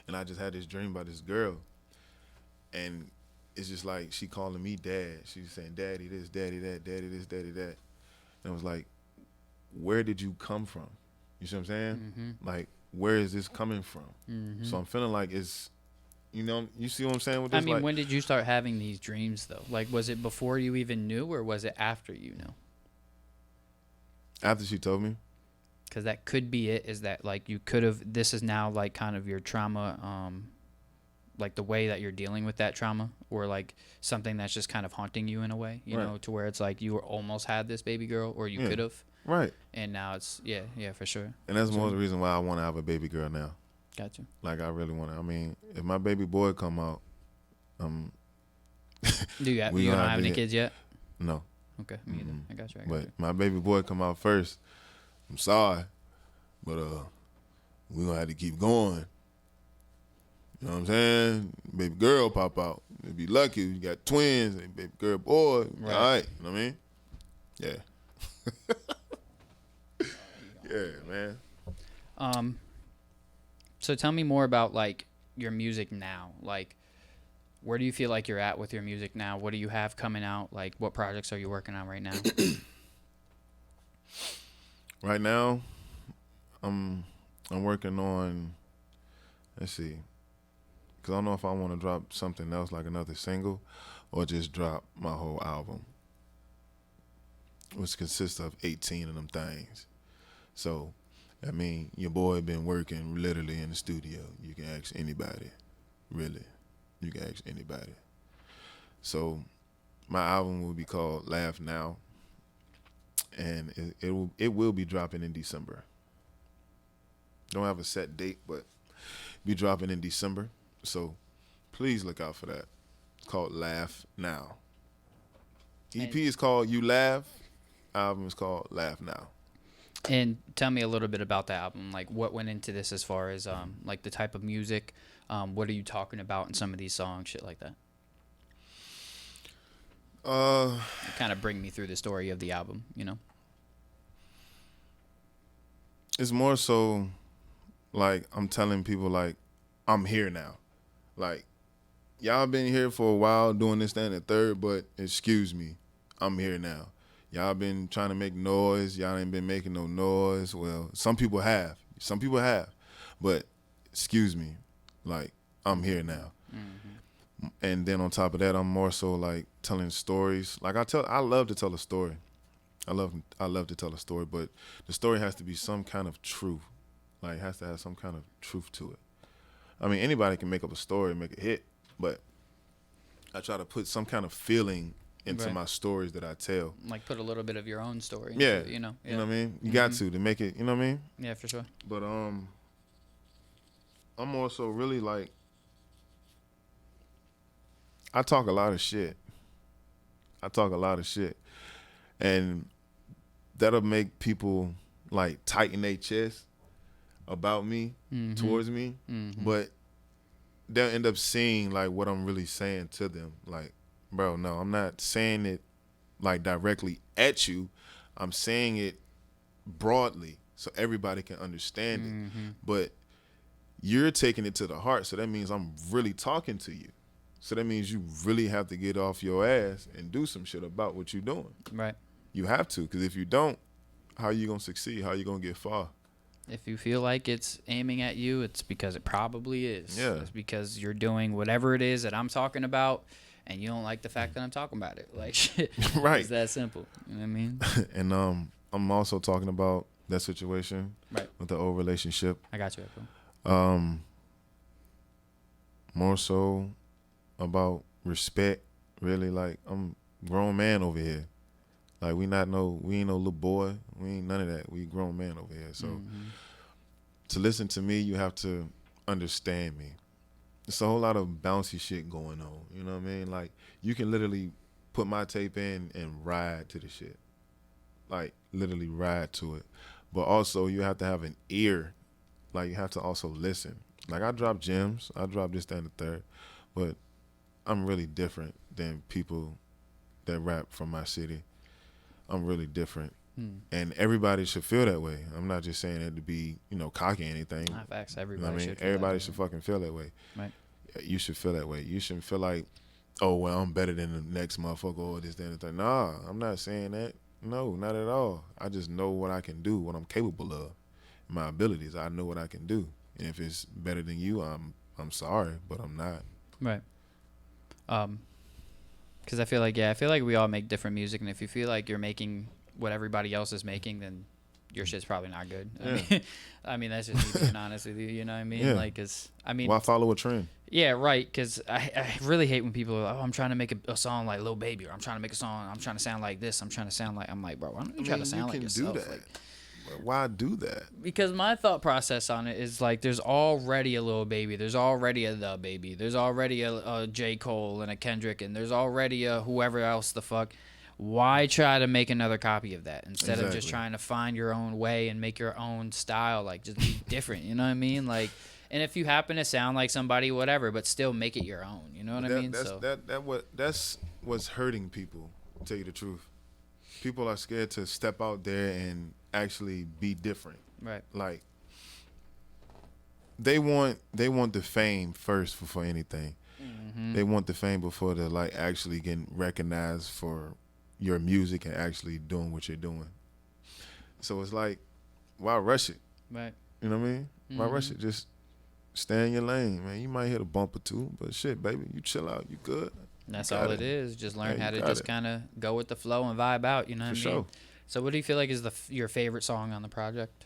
And I just had this dream about this girl, and it's just like she calling me dad. She's saying, daddy this, daddy that, daddy this, daddy that. And I was like, where did you come from? You see what I'm saying? Like, where is this coming from? So I'm feeling like it's, you know, you see what I'm saying with this? I mean, like, when did you start having these dreams, though? Like, was it before you even knew, or was it after you knew? after she told me. Because that could be it, is that, like, you could have, this is now, like, kind of your trauma, like, the way that you're dealing with that trauma, or, like, something that's just kind of haunting you in a way, you know, to where it's like you almost had this baby girl, or you could have. Right. And now it's, yeah, for sure. And that's more the reason why I want to have a baby girl now. Gotcha. Like, I really want to. I mean, if my baby boy come out, Do you, you don't have any kids yet? No. Okay, me either. I got you. But my baby boy come out first. I'm sorry, but we gonna have to keep going. You know what I'm saying? Baby girl pop out. You'll be lucky. You got twins. And baby girl boy. Right. All right. You know what I mean? Yeah. Yeah, man. So tell me more about, like, your music now. Like, where do you feel like you're at with your music now? What do you have coming out? Like, what projects are you working on right now? Right now, I'm working on. Let's see, because I don't know if I want to drop something else like another single, or just drop my whole album, which consists of 18 of them things. So, I mean, your boy been working literally in the studio. You can ask anybody, really. You can ask anybody. So, my album will be called Laugh Now, and it will be dropping in December. Don't have a set date, but be dropping in December. So, please look out for that. It's called Laugh Now. EP is called You Laugh. Album is called Laugh Now. And tell me a little bit about the album. Like, what went into this as far as like the type of music? What are you talking about in some of these songs? Shit like that. Kind of bring me through the story of the album. You know. It's more so like I'm telling people like I'm here now. Like y'all been here for a while doing this, that, and the third, but excuse me, I'm here now. Y'all been trying to make noise. Y'all ain't been making no noise. Well, some people have. But excuse me, like I'm here now. Mm-hmm. And then on top of that, I'm more so like telling stories. Like I love to tell a story. I love to tell a story, but the story has to be some kind of truth. Like it has to have some kind of truth to it. I mean, anybody can make up a story and make a hit, but I try to put some kind of feeling into my stories that I tell. Like put a little bit of your own story. Yeah. You know. Yeah. You know what I mean? You got to make it, you know what I mean? Yeah, for sure. But I'm also really like I talk a lot of shit. And that'll make people like tighten their chest about me, towards me. Mm-hmm. But they'll end up seeing like what I'm really saying to them. Like, bro, no, I'm not saying it like directly at you. I'm saying it broadly so everybody can understand it. But you're taking it to the heart, so that means I'm really talking to you. So that means you really have to get off your ass and do some shit about what you're doing. Right. You have to, because if you don't, how are you going to succeed? How are you going to get far? If you feel like it's aiming at you, it's because it probably is. Yeah. It's because you're doing whatever it is that I'm talking about, and you don't like the fact that I'm talking about it. Like, right. It's that simple. You know what I mean? And I'm also talking about that situation with the old relationship. I got you, Echo. More so about respect, really. Like, I'm a grown man over here. Like, we ain't no little boy. We ain't none of that. We grown man over here. So to listen to me, you have to understand me. It's a whole lot of bouncy shit going on. You know what I mean? Like, you can literally put my tape in and ride to the shit. Like, literally ride to it. But also, you have to have an ear. Like, you have to also listen. Like, I drop gems. I drop this, that, and the third. But I'm really different than people that rap from my city. I'm really different. And everybody should feel that way. I'm not just saying it to be, cocky or anything. Nah, facts. Everybody you know what I mean? should. Everybody should fucking feel that way. Right. You should feel that way. You shouldn't feel like, oh, well, I'm better than the next motherfucker or this, that, and the third. Nah, I'm not saying that. No, not at all. I just know what I can do, what I'm capable of. My abilities, I know what I can do. And if it's better than you, I'm sorry, but I'm not. Right. Because I feel like we all make different music, and if you feel like you're making what everybody else is making, then your shit's probably not good. Yeah. I mean, that's just me being honest with you. You know what I mean? Yeah. Like, why follow a trend? Yeah, right. Because I really hate when people are like, oh, I'm trying to make a song like Lil Baby, or I'm trying to make a song, I'm trying to sound like this, I'm like, bro, why don't you try to sound like yourself? You can do that. Like, why do that? Because my thought process on it is like, there's already a Lil Baby, there's already a The Baby, there's already a J. Cole and a Kendrick, and there's already a whoever else the fuck. Why try to make another copy of that instead of just trying to find your own way and make your own style? Like, just be different, you know what I mean? Like, and if you happen to sound like somebody, whatever, but still make it your own, you know what I mean? That's what's hurting people, to tell you the truth. People are scared to step out there and actually be different. Right. Like, they want the fame first before anything. Mm-hmm. They want the fame before they're like actually getting recognized for your music and actually doing what you're doing. So it's like, why rush it? Right. You know what I mean? Why rush it? Just stay in your lane, man. You might hit a bump or two, but shit, baby, you chill out. You good. That's all it is. Just learn how to just kind of go with the flow and vibe out. You know what I mean? Sure. So what do you feel like is your favorite song on the project?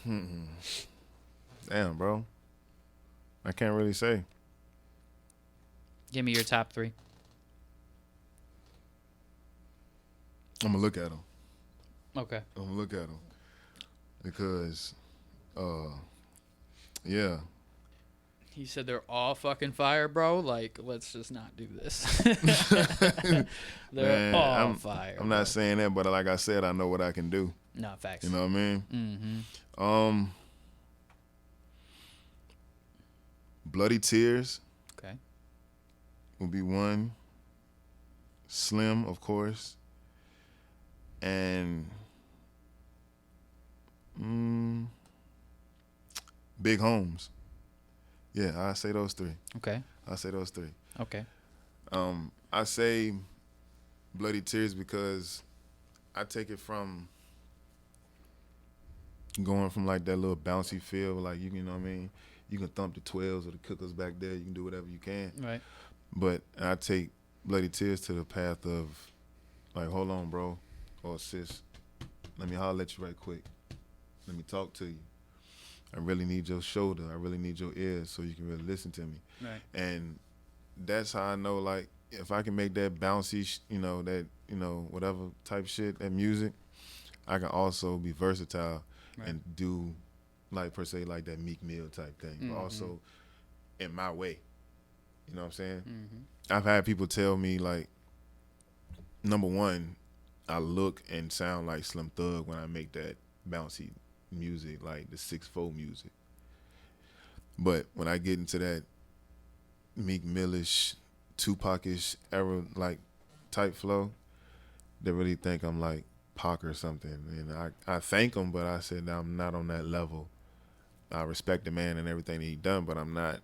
Damn, bro. I can't really say. Give me your top 3. I'm gonna look at them. Okay. I'm gonna look at them because, yeah. He said they're all fucking fire, bro. Like, let's just not do this. They're all fire. I'm not saying that, but like I said, I know what I can do. No, facts. You know what I mean? Mm-hmm. Bloody Tears. Okay. Will be one. Slim, of course. And Big Homes. Yeah, I say those 3. Okay. I say those 3. Okay. I say Bloody Tears because I take it from going from like that little bouncy feel, like you know what I mean? You can thump the 12s or the cookers back there, you can do whatever you can. Right. But I take Bloody Tears to the path of like, hold on, bro, or sis, let me holler at you right quick. Let me talk to you. I really need your shoulder. I really need your ears so you can really listen to me. Right. And that's how I know, like, if I can make that bouncy, whatever type shit, that music, I can also be versatile and do, like, per se, like that Meek Mill type thing, but also in my way. You know what I'm saying? I've had people tell me, like, number one, I look and sound like Slim Thug when I make that bouncy music, like the 6-4 music. But when I get into that Meek Millish, Tupac-ish era, like, type flow, they really think I'm like Pac or something. And I thank them, but I said I'm not on that level. I respect the man and everything that he done, but I'm not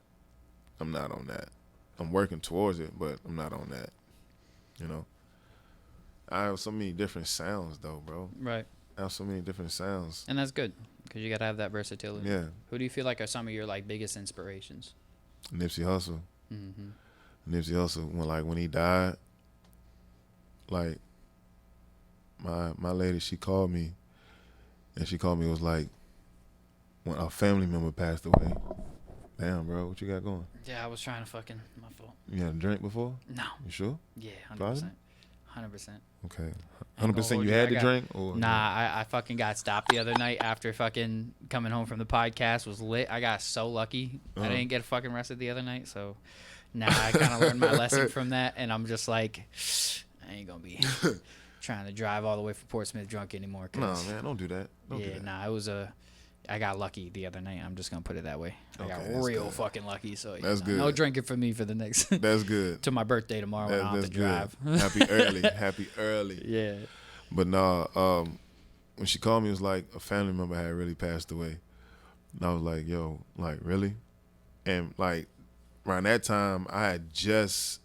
on that. I'm working towards it, but I'm not on that. You know? I have so many different sounds, though, bro. Right. I have so many different sounds. And that's good, because you got to have that versatility. Yeah. Who do you feel like are some of your, like, biggest inspirations? Nipsey Hussle. Nipsey Hussle, when he died, like, my lady, she called me, and it was like, when a family member passed away. Damn, bro, what you got going? Yeah, I was trying to fucking, my fault. You had a drink before? No. You sure? Yeah, 100%. Probably? 100%. Okay. 100% you had the drink? Or Nah, I fucking got stopped the other night after fucking coming home from the podcast. Was lit. I got so lucky. I didn't get fucking arrested the other night, so now I kind of learned my lesson from that, and I'm just like, I ain't gonna be trying to drive all the way from Portsmouth drunk anymore. No, man, don't do that. Don't do that. Nah, it was I got lucky the other night. I'm just gonna put it that way. I got that's real good. fucking lucky. So That's good. No drinking for me for the next. That's good. to my birthday tomorrow when I have to drive. Happy early. Happy early. Yeah. But nah, when she called me, it was like a family member had really passed away. And I was like, yo, like, really? And like around that time, I had just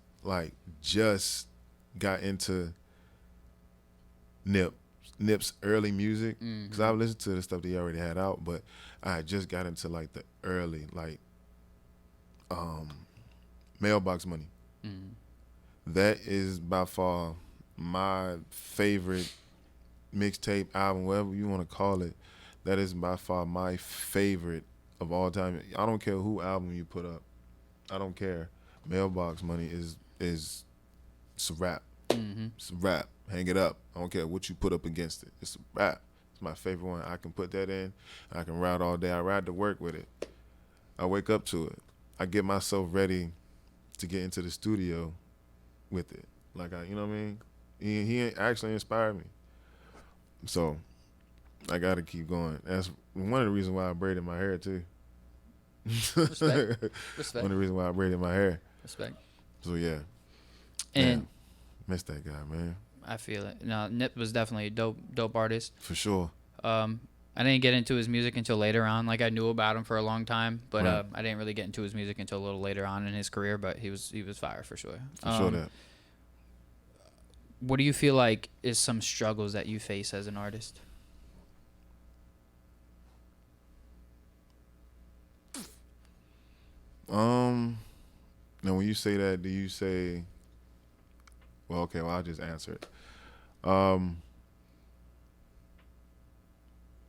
got into Nip's early music, because I listened to the stuff that he already had out, but I had just got into like the early, like, Mailbox Money. That is by far my favorite mixtape, album, whatever you want to call it. That is by far my favorite of all time. I don't care who album you put up. I don't care. Mailbox Money is it's a rap. It's a rap. Hang it up. I don't care what you put up against it. It's a rap. It's my favorite one. I can put that in. I can ride all day. I ride to work with it. I wake up to it. I get myself ready to get into the studio with it. Like, you know what I mean? He actually inspired me. So I got to keep going. That's one of the reasons why I braided my hair, too. Respect. One of the reasons why I braided my hair. Respect. So, yeah. And miss that guy, man. I feel it. No, Nip was definitely a dope artist. For sure. I didn't get into his music until later on. Like, I knew about him for a long time, but I didn't really get into his music until a little later on in his career. But he was fire for sure. For sure that. what do you feel like is some struggles that you face as an artist? Now when you say that, do you say? Well, okay. Well, I'll just answer it.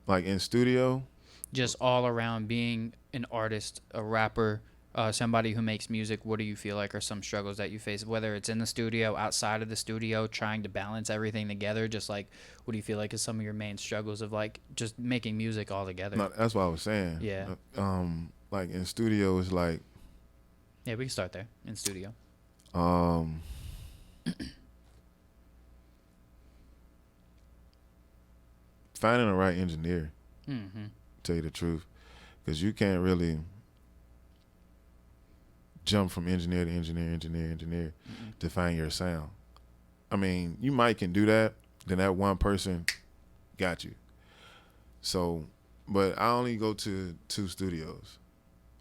Like in studio. Just all around being an artist, a rapper, somebody who makes music, what do you feel like are some struggles that you face, whether it's in the studio, outside of the studio, trying to balance everything together? Just like, what do you feel like is some of your main struggles of like just making music all together? No, that's what I was saying. Yeah. Like in studio, it's like. Yeah, we can start there in studio. Finding the right engineer. Mm-hmm. Tell you the truth, because you can't really jump from engineer to engineer to find your sound. I mean, you might can do that, then that one person got you. So, but I only go to two studios.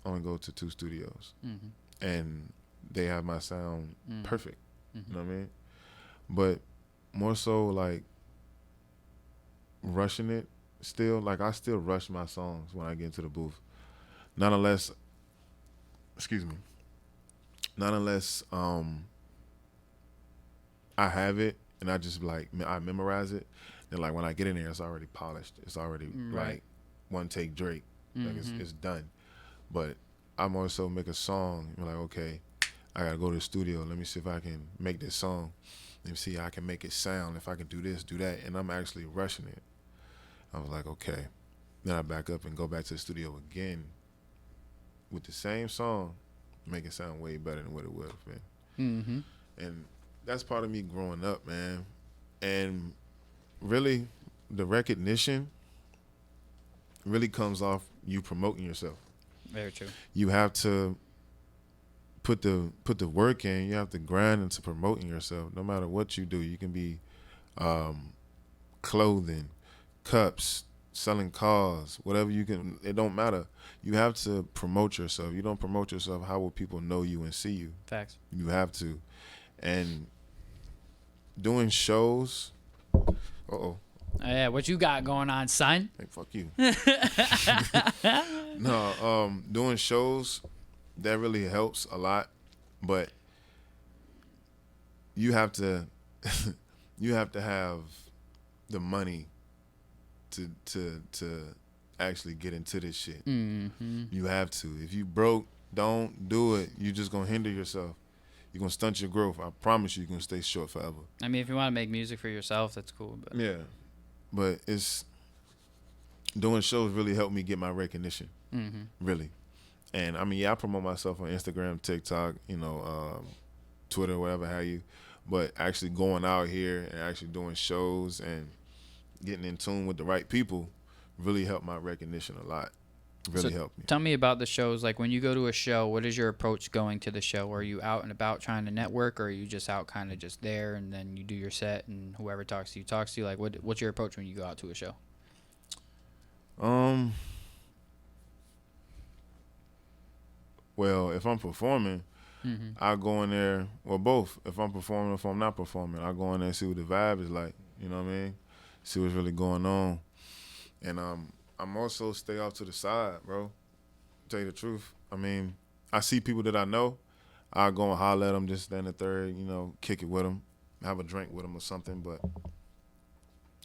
Mm-hmm. And they have my sound perfect. Mm-hmm. You know what I mean? But more so like rushing it still. Like I still rush my songs when I get into the booth. Not unless I have it and I just like I memorize it. And like when I get in there, it's already polished. It's already like one take Drake. Like it's done. But I'm also make a song. I'm like, okay, I gotta go to the studio. Let me see if I can make this song. Let me see how I can make it sound. If I can do this, do that. And I'm actually rushing it. I was like, okay. Then I back up and go back to the studio again with the same song, make it sound way better than what it would have been. Mm-hmm. And that's part of me growing up, man. And really, the recognition really comes off you promoting yourself. Very true. You have to put the work in. You have to grind into promoting yourself. No matter what you do, you can be clothing, cups, selling cars, whatever you can. It don't matter. You have to promote yourself. You don't promote yourself, how will people know you and see you? Facts. You have to. And doing shows. Yeah, what you got going on, son? Hey, fuck you. No, doing shows, that really helps a lot, but you have to have the money to actually get into this shit. Mm-hmm. You have to. If you broke, don't do it. You're just gonna hinder yourself. You're gonna stunt your growth. I promise you're gonna stay short forever. I mean, if you want to make music for yourself, that's cool. But Yeah, but it's doing shows really helped me get my recognition. mm-hmm. Really. And I mean, yeah, I promote myself on Instagram, TikTok, Twitter, whatever have you. But actually going out here and actually doing shows and getting in tune with the right people really helped my recognition a lot. Really helped me. Tell me about the shows. Like when you go to a show, what is your approach going to the show? Are you out and about trying to network, or are you just out kind of just there and then you do your set and whoever talks to you talks to you? Like what's your approach when you go out to a show? Well, if I'm performing, I go in there, well, both. If I'm performing, if I'm not performing, I go in there and see what the vibe is like. You know what I mean? See what's really going on. And I'm also stay off to the side, bro. Tell you the truth. I mean, I see people that I know. I go and holler at them, just stand at third, kick it with them, have a drink with them or something. But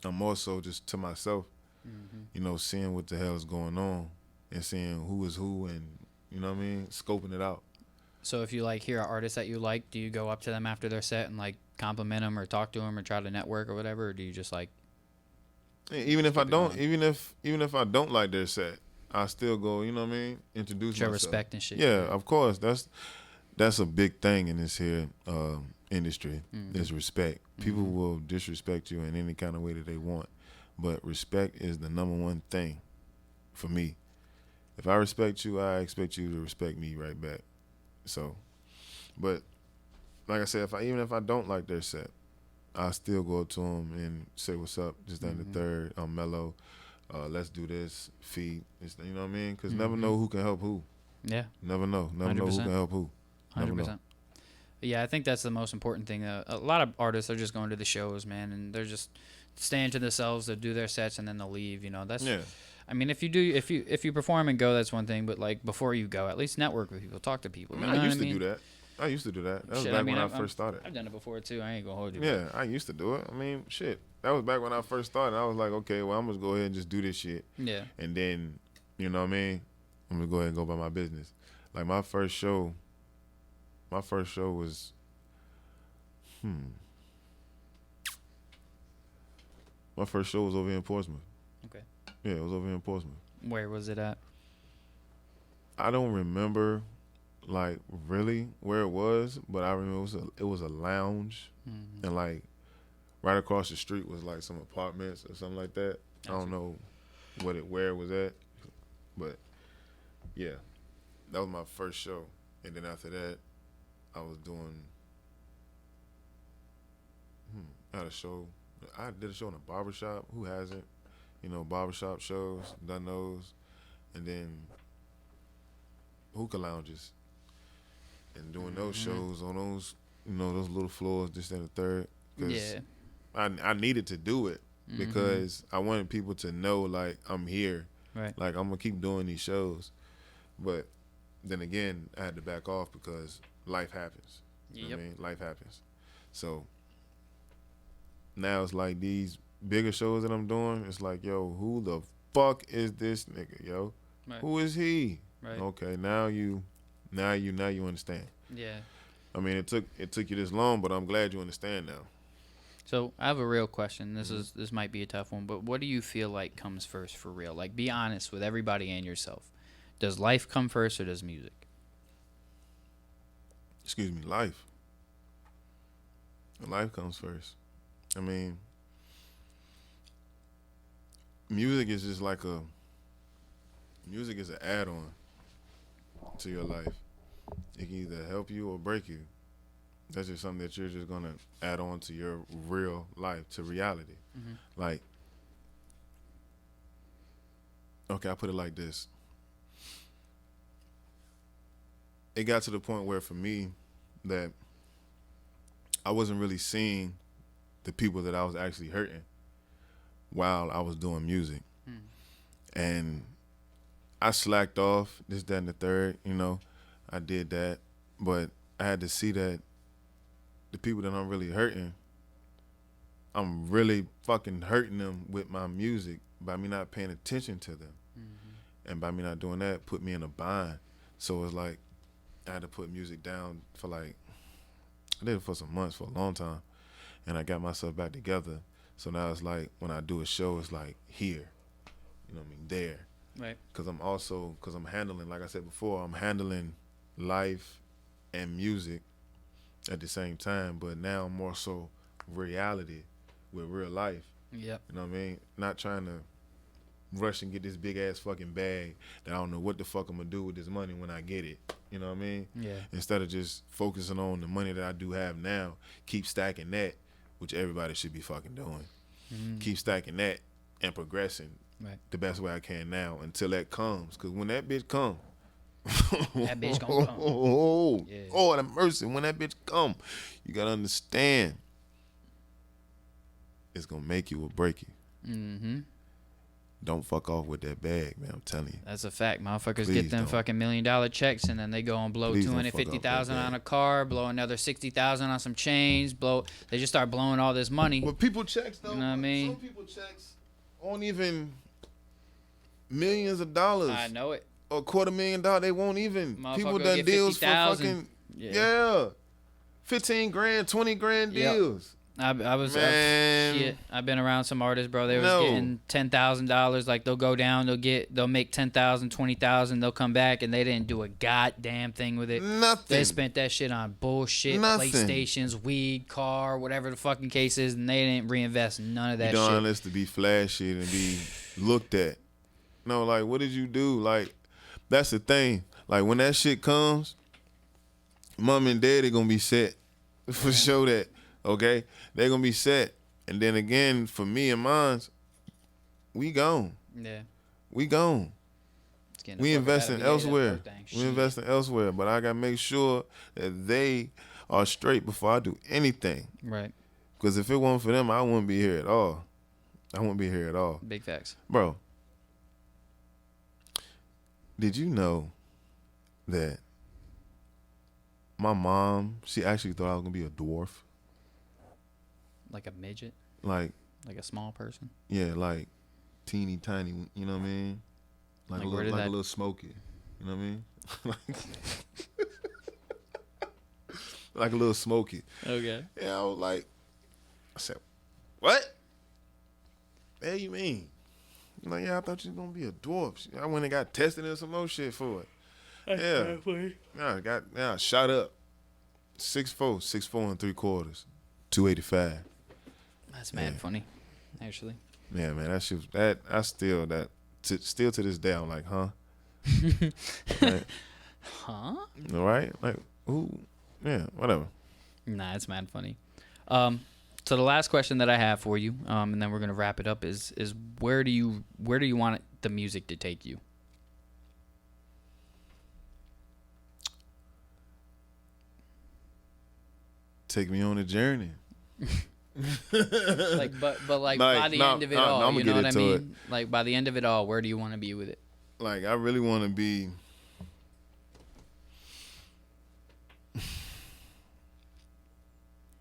I'm more so just to myself, seeing what the hell is going on and seeing who is who and, you know what I mean, scoping it out. So if you like hear an artist that you like, do you go up to them after their set and like compliment them or talk to them or try to network or whatever, or do you just like? Even if I don't, even if I don't like their set, I still go. You know what I mean? Introduce Show myself. respect and shit. Yeah, of course. That's a big thing in this here industry. Is respect. People will disrespect you in any kind of way that they want, but respect is the number one thing for me. If I respect you, I expect you to respect me right back. So, but like I said, even if I don't like their set, I still go up to them and say what's up. Just down the third, I'm mellow. Let's do this. Feed. You know what I mean? Because never know who can help who. Yeah. Never know. Never 100%. Know who can help who. 100%. Yeah, I think that's the most important thing. A lot of artists are just going to the shows, man, and they're just staying to themselves. They'll do their sets and then they'll leave. You know, that's. Yeah. I mean, if you perform and go, that's one thing. But like before you go, at least network with people, talk to people. I mean, You know I used what to mean? do that. I used to do that. That was Shit, back I mean, when I first started. I've done it before too. I ain't gonna hold you. Yeah, I used to do it. I mean, shit. That was back when I first started. I was like, okay, well, I'm just go ahead and just do this shit. Yeah. And then, you know what I mean? I'm gonna go ahead and go about my business. Like my first show was, my first show was over here in Portsmouth. Okay. Yeah, it was over here in Portsmouth. Where was it at? I don't remember, like, really where it was, but I remember it was a lounge, and like right across the street was like some apartments or something like that. I don't know where it was at, but yeah, that was my first show. And then after that, I was doing. I had a show. I did a show in a barbershop. Who hasn't? You know, barbershop shows, done those, and then hookah lounges, and doing those shows on those, you know, those little floors, this and the third. Yeah. I needed to do it because I wanted people to know, like, I'm here. Right. Like, I'm gonna keep doing these shows, but then again, I had to back off because life happens. You know what I mean? Life happens. So now it's like these bigger shows that I'm doing, it's like, yo, who the fuck is this nigga, yo? Right. Who is he? Right. Okay, now you understand. Yeah. I mean, it took you this long, but I'm glad you understand now. So I have a real question. This might be a tough one, but what do you feel like comes first for real? Like, be honest with everybody and yourself. Does life come first or does music? Excuse me, life. Life comes first. I mean, music is just like music is an add-on to your life. It can either help you or break you. That's just something that you're just gonna add on to your real life, to reality. Like, okay, I put it like this. It got to the point where for me that I wasn't really seeing the people that I was actually hurting while I was doing music. And I slacked off, this, that, and the third, you know. I did that. But I had to see that the people that I'm really hurting, I'm really fucking hurting them with my music by me not paying attention to them. And by me not doing that, put me in a bind. So it's like I had to put music down for like, I did it for some months, for a long time. And I got myself back together. So now it's like when I do a show, it's like here, you know what I mean, there. Right. Because I'm handling, like I said before, I'm handling life and music at the same time, but now more so reality with real life. Yep. You know what I mean? Not trying to rush and get this big ass fucking bag that I don't know what the fuck I'm gonna do with this money when I get it. You know what I mean? Yeah. Instead of just focusing on the money that I do have now, keep stacking that, which everybody should be fucking doing. Keep stacking that and progressing the best way I can now until that comes. Because when that bitch come, that bitch gonna come. Oh, the mercy. When that bitch come, you gotta understand, it's gonna make you or break you. Don't fuck off with that bag, man. I'm telling you. That's a fact. Motherfuckers Please get them don't. fucking $1 million checks and then they go and blow Please don't fuck off $250,000 that on bag. a car, blow another $60,000 on some chains, they just start blowing all this money. But people checks though. You know what I mean? Some people checks aren't even millions of dollars. I know it. Or $250,000. They won't even. Motherfucker People done get deals for 50,000. fucking Yeah. 15 grand, 20 grand Yep. deals. I've been around some artists, bro. They was No. getting $10,000. Like they'll go down, they'll make 10,000, 20,000. They'll come back and they didn't do a goddamn thing with it. Nothing. They spent that shit on bullshit, Nothing. PlayStations, weed, car, whatever the fucking case is, and they didn't reinvest none of that You shit. done this to be flashy and be looked at. No, like, what did you do? Like, that's the thing. Like, when that shit comes, mom and daddy gonna be set for sure that, okay? They gonna be set. And then again, for me and mine, we gone. Yeah. We gone. It's getting the We fuck investing out of here, that elsewhere. broke thing. We Shit. investing elsewhere. But I gotta make sure that they are straight before I do anything. Right. Because if it wasn't for them, I wouldn't be here at all. I wouldn't be here at all. Big facts. Bro, did you know that my mom, she actually thought I was going to be a dwarf? Like a midget? Like a small person? Yeah, like teeny tiny, you know what I mean? Like a little Smokey, you know what I mean? Like a little Smokey. Okay. Yeah, I said, what? The hell you mean? I'm like, yeah, I thought you was gonna be a dwarf. I went and got tested and some more shit for it. I shot up. 6'4", 6'4" 3/4, 285. That's mad funny, actually. Yeah, man, that shit. Still to this day, I'm like, huh? Like, huh? All right, like, ooh, yeah, whatever. Nah, it's mad funny. So the last question that I have for you, and then we're gonna wrap it up, is where do you want the music to take you? Take me on a journey. But by the end of it all, you know what I mean? Like by the end of it all, where do you want to be with it? Like I really want to be.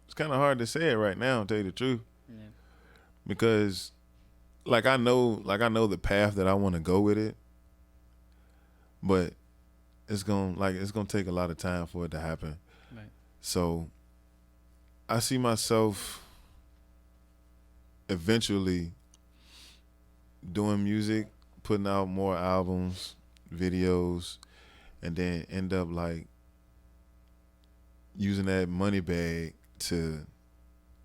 It's kind of hard to say it right now, to tell you the truth. Yeah. Because, like I know the path that I want to go with it, but it's gonna take a lot of time for it to happen. Right. So, I see myself eventually doing music, putting out more albums, videos, and then end up like using that money bag to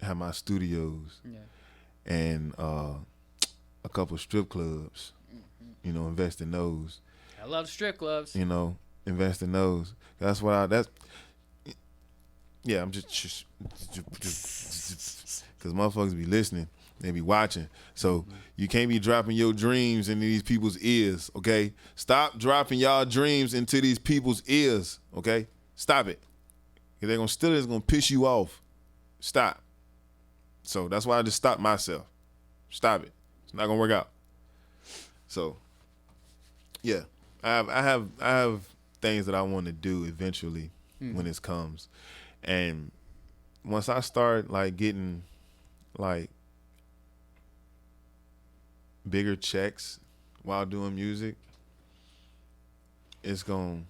have my studios and a couple strip clubs, you know, invest in those. I love strip clubs. You know, invest in those. I'm just because motherfuckers be listening, they be watching. So you can't be dropping your dreams into these people's ears, okay? Stop dropping y'all dreams into these people's ears, okay? Stop it. If they're gonna steal it, it's gonna piss you off. Stop. So that's why I just stopped myself. Stop it. It's not gonna work out. So yeah, I have things that I want to do eventually when it comes. And once I start like getting like bigger checks while doing music, it's gonna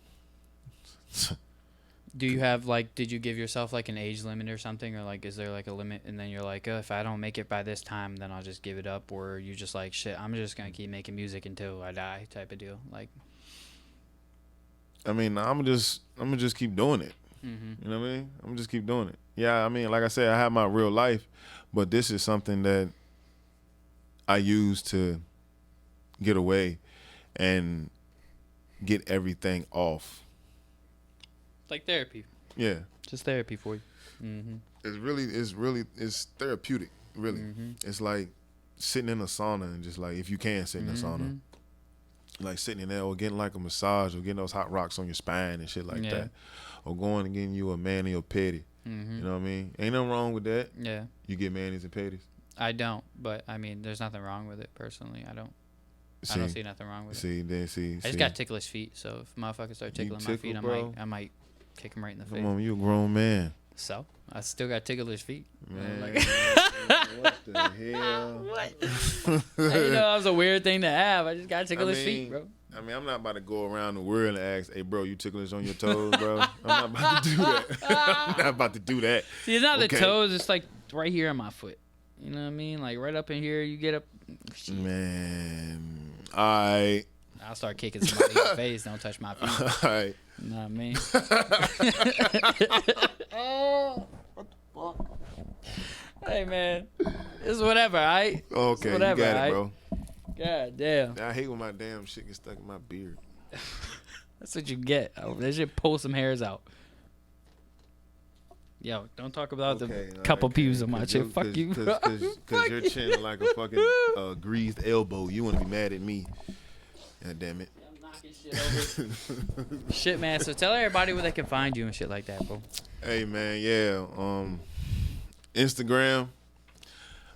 Do you have like, did you give yourself like an age limit or something, or like is there like a limit and then you're like, oh, if I don't make it by this time then I'll just give it up, or you just like, shit, I'm just gonna keep making music until I die type of deal? Like, I mean, I'm gonna just keep doing it. Mm-hmm. You know what I mean? I'm gonna just keep doing it. Yeah, I mean, like I said, I have my real life, but this is something that I use to get away and get everything off. Like therapy. Yeah. Just therapy for you. Mm-hmm. It's therapeutic, really. Mm-hmm. It's like sitting in a sauna and just like, if you can sit in a sauna, like sitting in there or getting like a massage or getting those hot rocks on your spine and shit like that. Or going and getting you a mani or pedi. Mm-hmm. You know what I mean? Ain't nothing wrong with that. Yeah. You get manis and pedis? I don't, but I mean, there's nothing wrong with it personally. I don't see nothing wrong with it. I just got ticklish feet, so if motherfuckers start tickling my feet, I might kick them right in the face. Come on, you a grown man. So I still got ticklish feet. Man, what the hell? What? You know, that was a weird thing to have. I just got ticklish feet, bro. I mean, I'm not about to go around the world and ask, hey, bro, you ticklish on your toes, bro? I'm not about to do that. I'm not about to do that. See, it's not the toes. It's like right here on my foot. You know what I mean? Like right up in here, you get up. Shit. Man, I'll start kicking somebody in the face. Don't touch my feet. All right. You know what I mean? What the fuck? Hey, man. It's whatever, all right? Okay, whatever, you got it, bro. God damn. I hate when my damn shit gets stuck in my beard. That's what you get. They should pull some hairs out. Yo, don't talk about the couple pews on my chin. Fuck you. Because your chin like a fucking greased elbow. You want to be mad at me. God damn it. I'm knocking shit over. Shit, man. So tell everybody where they can find you and shit like that, bro. Hey man, yeah. Instagram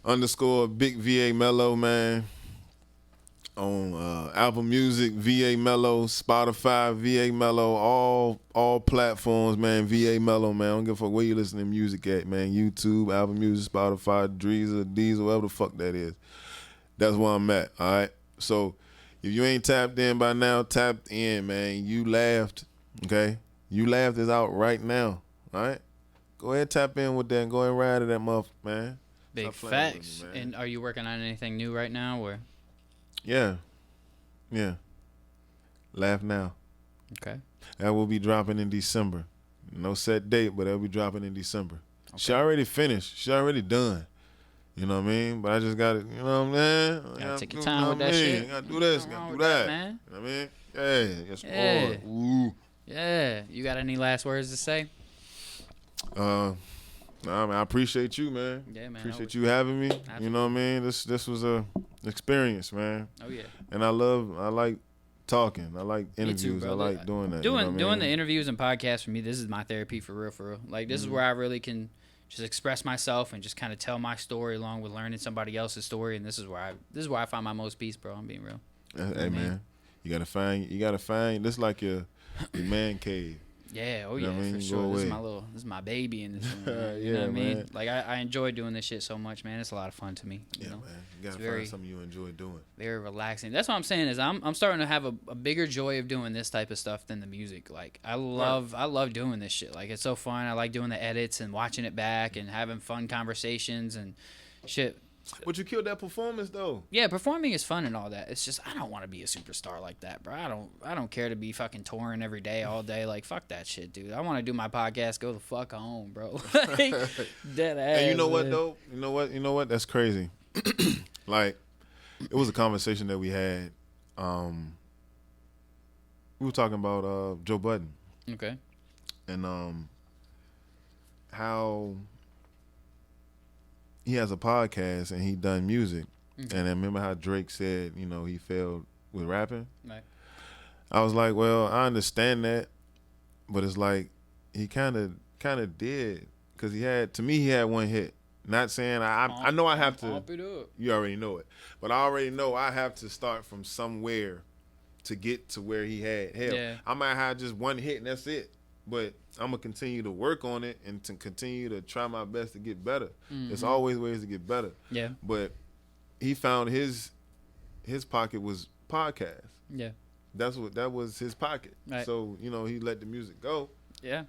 _Big VA Mello, man. On Apple Music, VA Mello, Spotify, VA Mello, all platforms, man. VA Mello, man. I don't give a fuck where you listen to music at, man. YouTube, Apple Music, Spotify, Deezer, whatever the fuck that is. That's where I'm at. All right. So if you ain't tapped in by now, tap in, man. You laughed, okay? You laughed is out right now. All right. Go ahead, tap in with that, and go ahead and ride to that motherfucker, man. Big facts. Me, and are you working on anything new right now, or? Yeah. Laugh Now. Okay. That will be dropping in December. No set date, but it'll be dropping in December. Okay. She already finished. She already done. You know what I mean? But I just got to, you know what I'm saying? Gotta take your time with that shit. Gotta do this, gotta do that. Man. You know what I mean? Yeah, yes, yeah. Ooh. Yeah. You got any last words to say? Nah, man, I appreciate you, man. Yeah, man. Appreciate you having me. Absolutely. You know what I mean? This was a experience, man. Oh yeah. And I like talking. I like interviews. Too, I like doing that. Doing the interviews and podcasts for me, this is my therapy for real. Like this is where I really can just express myself and just kind of tell my story along with learning somebody else's story. And this is where I find my most peace, bro. I'm being real. Hey man, you gotta find this like your man cave. Yeah, oh yeah, for sure. This is my baby in this one. Man. You know what I mean? Like I enjoy doing this shit so much, man. It's a lot of fun to me. You know? Man. You gotta find something you enjoy doing. Very relaxing. That's what I'm saying is I'm starting to have a bigger joy of doing this type of stuff than the music. Like I love doing this shit. Like it's so fun. I like doing the edits and watching it back and having fun conversations and shit. But you killed that performance though. Yeah, performing is fun and all that. It's just I don't want to be a superstar like that, bro. I don't care to be fucking touring every day, all day. Like fuck that shit, dude. I want to do my podcast, go the fuck home, bro. Like, dead ass. And you know what though? You know what? That's crazy. Like it was a conversation that we had. We were talking about Joe Budden. Okay. And how he has a podcast and he done music. Mm-hmm. And I remember how Drake said, you know, he failed with rapping. Right. I was like, well, I understand that, but it's like he kind of did because he had one hit. Not saying I know I have to. Pump it up. You already know it, but I already know I have to start from somewhere to get to where he had. Hell, yeah. I might have just one hit and that's it. But I'm gonna continue to work on it and to continue to try my best to get better. Mm-hmm. There's always ways to get better. Yeah. But he found his pocket was podcast. Yeah. That was his pocket. Right. So, you know, he let the music go. Yeah.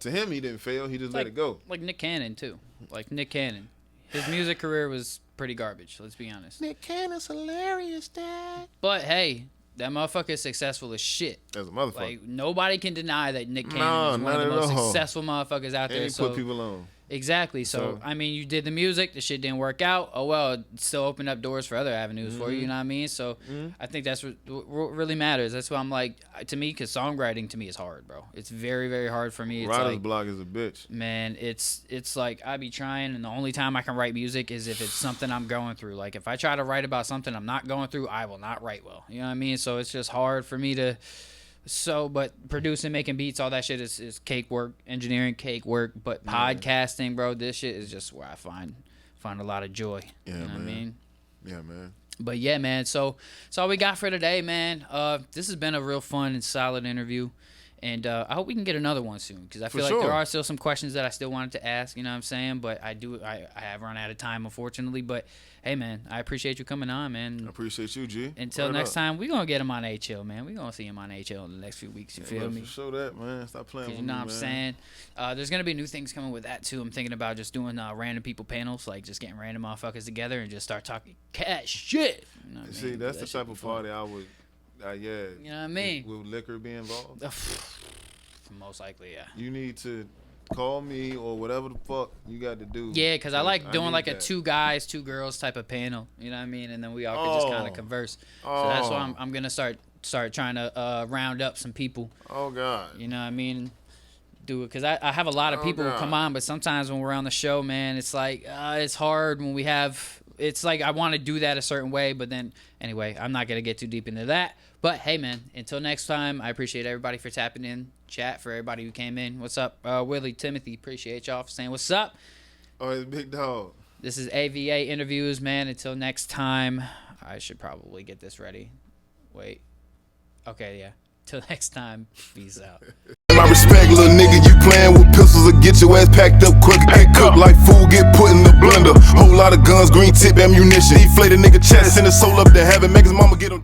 To him, he didn't fail. He just let it go. Like Nick Cannon too. Like Nick Cannon, his music career was pretty garbage. Let's be honest. Nick Cannon's hilarious, Dad. But hey. That motherfucker is successful as shit. As a motherfucker. Like, nobody can deny that Nick Cannon is one of the most successful motherfuckers out there. And he put people on. Exactly. So, I mean, you did the music. The shit didn't work out. Oh, well, it still opened up doors for other avenues for you. You know what I mean? So, I think that's what really matters. That's why I'm like, to me, because songwriting to me is hard, bro. It's very, very hard for me. It's Writer's block is a bitch. Man, it's like I be trying, and the only time I can write music is if it's something I'm going through. Like, if I try to write about something I'm not going through, I will not write well. You know what I mean? So, it's just hard for me to... but producing, making beats, all that shit is cake work, engineering cake work. But podcasting, bro, this shit is just where I find a lot of joy. Yeah, you know what I mean? Yeah, man. But yeah, man. So that's all we got for today, man. This has been a real fun and solid interview. And I hope we can get another one soon because I feel like there are still some questions that I still wanted to ask, you know what I'm saying? But I have run out of time, unfortunately. But, hey, man, I appreciate you coming on, man. I appreciate you, G. Until next time, we're going to get him on HL, man. We're going to see him on HL in the next few weeks, you feel me? Show that, man. Stop playing with me, you know what I'm saying? There's going to be new things coming with that, too. I'm thinking about just doing random people panels, like just getting random motherfuckers together and just start talking cash shit. You know what See, that's the type of party I would... yeah. You know what I mean? Will liquor be involved? Most likely, yeah. You need to call me or whatever the fuck you got to do. Yeah, because I like doing like a 2 guys, 2 girls type of panel. You know what I mean? And then we all can just kind of converse. So that's why I'm going to start trying to round up some people. Oh, God. You know what I mean? Do it. Because I have a lot of people who come on, but sometimes when we're on the show, man, it's like it's hard when we have it's like I want to do that a certain way, but then anyway, I'm not gonna get too deep into that. But hey, man, until next time, I appreciate everybody for tapping in, chat, for everybody who came in. What's up, Willie, Timothy? Appreciate y'all for saying what's up. Oh, it's Big Dog. This is AVA Interviews, man. Until next time, I should probably get this ready. Wait. Okay, yeah. Till next time, peace out. My respect, little nigga, you playing with pistols or get your ass packed up quick. Get cooked like food, get put in the blender. Whole lot of guns, green tip ammunition. Deflate a nigga chest, send his soul up to heaven, make his mama get him.